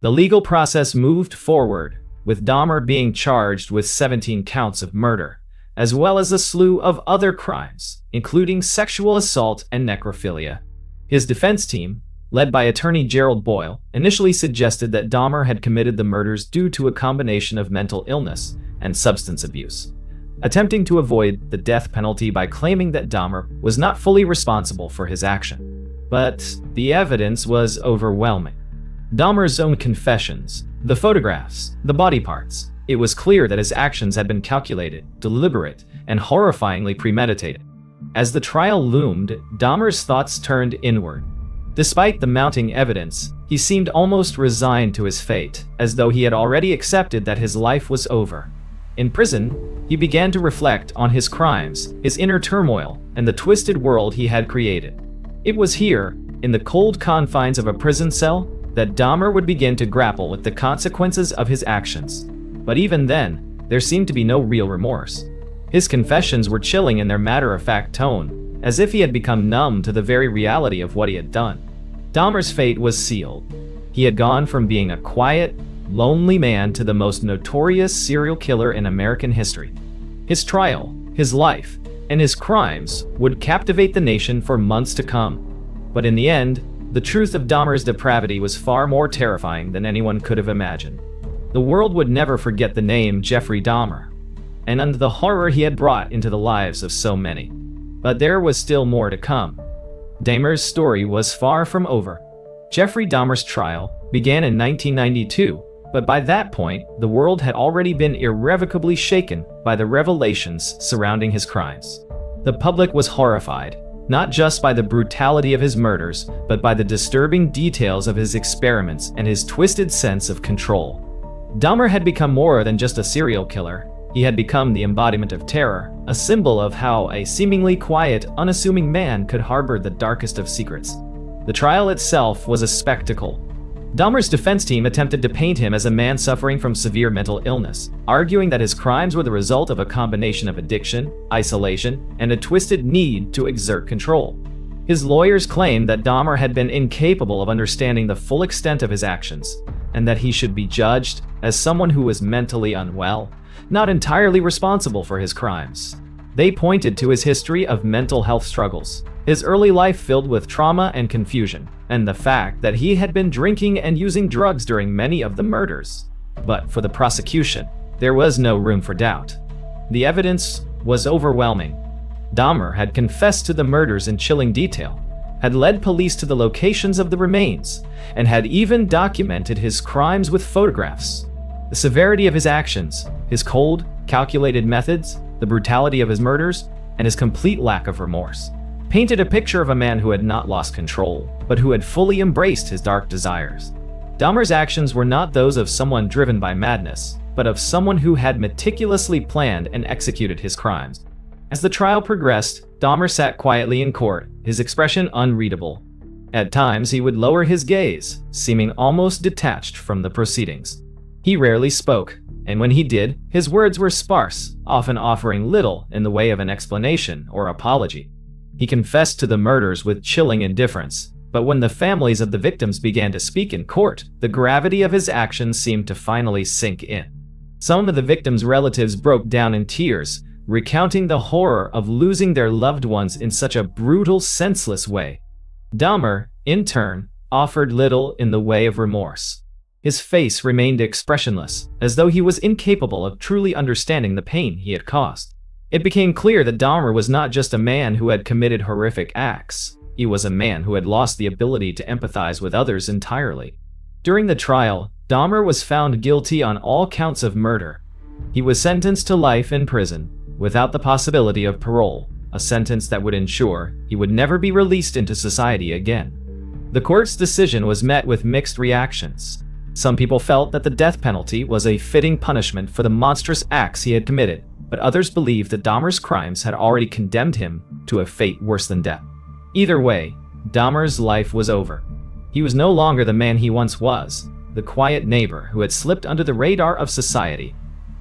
The legal process moved forward, with Dahmer being charged with 17 counts of murder, as well as a slew of other crimes, including sexual assault and necrophilia. His defense team, led by attorney Gerald Boyle, initially suggested that Dahmer had committed the murders due to a combination of mental illness and substance abuse. attempting to avoid the death penalty by claiming that Dahmer was not fully responsible for his action. But the evidence was overwhelming. Dahmer's own confessions, the photographs, the body parts. It was clear that his actions had been calculated, deliberate, and horrifyingly premeditated. As the trial loomed, Dahmer's thoughts turned inward. Despite the mounting evidence, he seemed almost resigned to his fate, as though he had already accepted that his life was over. In prison, he began to reflect on his crimes, his inner turmoil, and the twisted world he had created. It was here, in the cold confines of a prison cell, that Dahmer would begin to grapple with the consequences of his actions. But even then, there seemed to be no real remorse. His confessions were chilling in their matter-of-fact tone, as if he had become numb to the very reality of what he had done. Dahmer's fate was sealed. He had gone from being a quiet, lonely man to the most notorious serial killer in American history. His trial, his life, and his crimes would captivate the nation for months to come. But in the end, the truth of Dahmer's depravity was far more terrifying than anyone could have imagined. The world would never forget the name Jeffrey Dahmer, and the horror he had brought into the lives of so many. But there was still more to come. Dahmer's story was far from over. Jeffrey Dahmer's trial began in 1992, but by that point, the world had already been irrevocably shaken by the revelations surrounding his crimes. The public was horrified, not just by the brutality of his murders, but by the disturbing details of his experiments and his twisted sense of control. Dahmer had become more than just a serial killer. He had become the embodiment of terror, a symbol of how a seemingly quiet, unassuming man could harbor the darkest of secrets. The trial itself was a spectacle. Dahmer's defense team attempted to paint him as a man suffering from severe mental illness, arguing that his crimes were the result of a combination of addiction, isolation, and a twisted need to exert control. His lawyers claimed that Dahmer had been incapable of understanding the full extent of his actions, and that he should be judged as someone who was mentally unwell, not entirely responsible for his crimes. They pointed to his history of mental health struggles, his early life filled with trauma and confusion, and the fact that he had been drinking and using drugs during many of the murders. But for the prosecution, there was no room for doubt. The evidence was overwhelming. Dahmer had confessed to the murders in chilling detail, had led police to the locations of the remains, and had even documented his crimes with photographs. The severity of his actions, his cold, calculated methods, the brutality of his murders, and his complete lack of remorse painted a picture of a man who had not lost control, but who had fully embraced his dark desires. Dahmer's actions were not those of someone driven by madness, but of someone who had meticulously planned and executed his crimes. As the trial progressed, Dahmer sat quietly in court, his expression unreadable. At times, he would lower his gaze, seeming almost detached from the proceedings. He rarely spoke, and when he did, his words were sparse, often offering little in the way of an explanation or apology. He confessed to the murders with chilling indifference, but when the families of the victims began to speak in court, the gravity of his actions seemed to finally sink in. Some of the victims' relatives broke down in tears, recounting the horror of losing their loved ones in such a brutal, senseless way. Dahmer, in turn, offered little in the way of remorse. His face remained expressionless, as though he was incapable of truly understanding the pain he had caused. It became clear that Dahmer was not just a man who had committed horrific acts. He was a man who had lost the ability to empathize with others entirely. During the trial, Dahmer was found guilty on all counts of murder. He was sentenced to life in prison, without the possibility of parole, a sentence that would ensure he would never be released into society again. The court's decision was met with mixed reactions. Some people felt that the death penalty was a fitting punishment for the monstrous acts he had committed, but others believed that Dahmer's crimes had already condemned him to a fate worse than death. Either way, Dahmer's life was over. He was no longer the man he once was, the quiet neighbor who had slipped under the radar of society.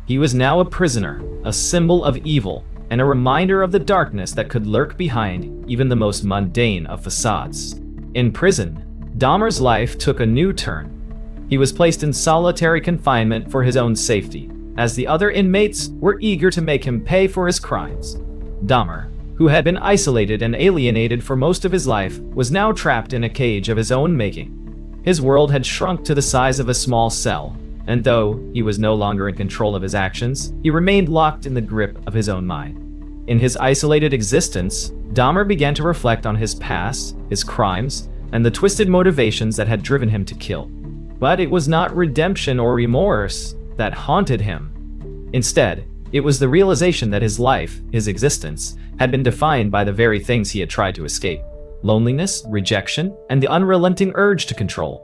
He was now a prisoner, a symbol of evil, and a reminder of the darkness that could lurk behind even the most mundane of facades. In prison, Dahmer's life took a new turn. He was placed in solitary confinement for his own safety, as the other inmates were eager to make him pay for his crimes. Dahmer, who had been isolated and alienated for most of his life, was now trapped in a cage of his own making. His world had shrunk to the size of a small cell, And though he was no longer in control of his actions, he remained locked in the grip of his own mind. In his isolated existence, Dahmer began to reflect on his past, his crimes, and the twisted motivations that had driven him to kill. But it was not redemption or remorse that haunted him. Instead, it was the realization that his life, his existence, had been defined by the very things he had tried to escape: loneliness, rejection, and the unrelenting urge to control.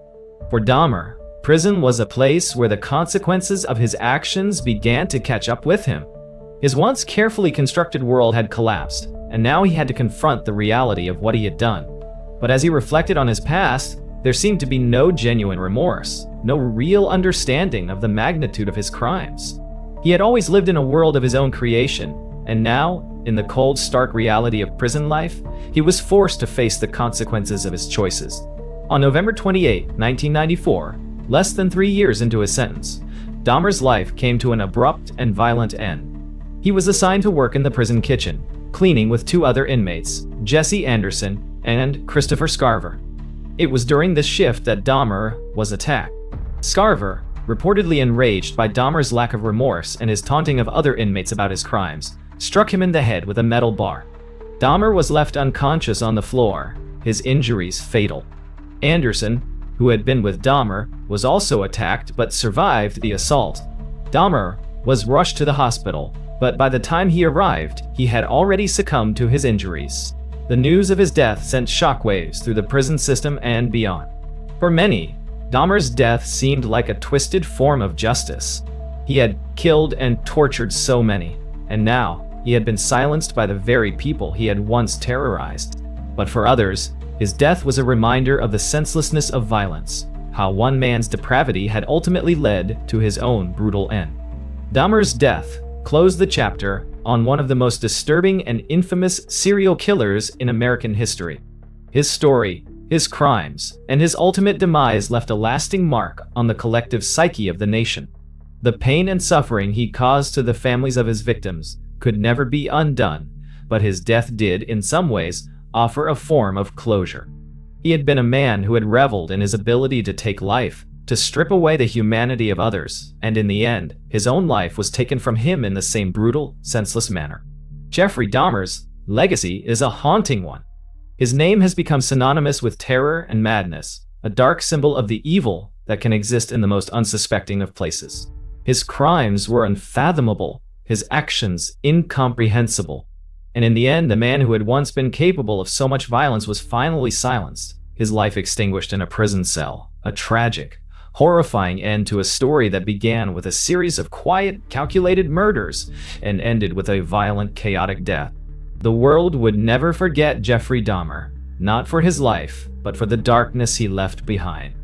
For Dahmer, prison was a place where the consequences of his actions began to catch up with him. His once carefully constructed world had collapsed, and now he had to confront the reality of what he had done. But as he reflected on his past, there seemed to be no genuine remorse, no real understanding of the magnitude of his crimes. He had always lived in a world of his own creation, and now, in the cold, stark reality of prison life, he was forced to face the consequences of his choices. On November 28, 1994, less than 3 years into his sentence, Dahmer's life came to an abrupt and violent end. He was assigned to work in the prison kitchen, cleaning with 2 other inmates, Jesse Anderson and Christopher Scarver. It was during this shift that Dahmer was attacked. Scarver, reportedly enraged by Dahmer's lack of remorse and his taunting of other inmates about his crimes, struck him in the head with a metal bar. Dahmer was left unconscious on the floor, his injuries fatal. Anderson, who had been with Dahmer, was also attacked but survived the assault. Dahmer was rushed to the hospital, but by the time he arrived, he had already succumbed to his injuries. The news of his death sent shockwaves through the prison system and beyond. For many, Dahmer's death seemed like a twisted form of justice. He had killed and tortured so many, and now he had been silenced by the very people he had once terrorized. But for others, his death was a reminder of the senselessness of violence, how one man's depravity had ultimately led to his own brutal end. Dahmer's death closed the chapter on one of the most disturbing and infamous serial killers in American history. His story, his crimes, and his ultimate demise left a lasting mark on the collective psyche of the nation. The pain and suffering he caused to the families of his victims could never be undone, but his death did, in some ways, offer a form of closure. He had been a man who had reveled in his ability to take life, to strip away the humanity of others, and in the end, his own life was taken from him in the same brutal, senseless manner. Jeffrey Dahmer's legacy is a haunting one. His name has become synonymous with terror and madness, a dark symbol of the evil that can exist in the most unsuspecting of places. His crimes were unfathomable, his actions incomprehensible. And in the end, the man who had once been capable of so much violence was finally silenced, his life extinguished in a prison cell, a tragic, horrifying end to a story that began with a series of quiet, calculated murders and ended with a violent, chaotic death. The world would never forget Jeffrey Dahmer, not for his life, but for the darkness he left behind.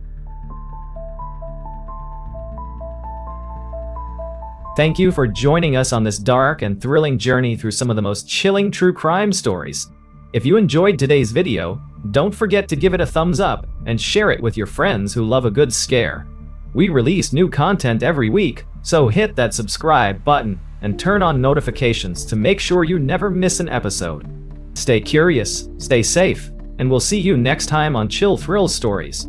Thank you for joining us on this dark and thrilling journey through some of the most chilling true crime stories. If you enjoyed today's video, don't forget to give it a thumbs up and share it with your friends who love a good scare. We release new content every week, so hit that subscribe button and turn on notifications to make sure you never miss an episode. Stay curious, stay safe, and we'll see you next time on Chill Thrill Stories.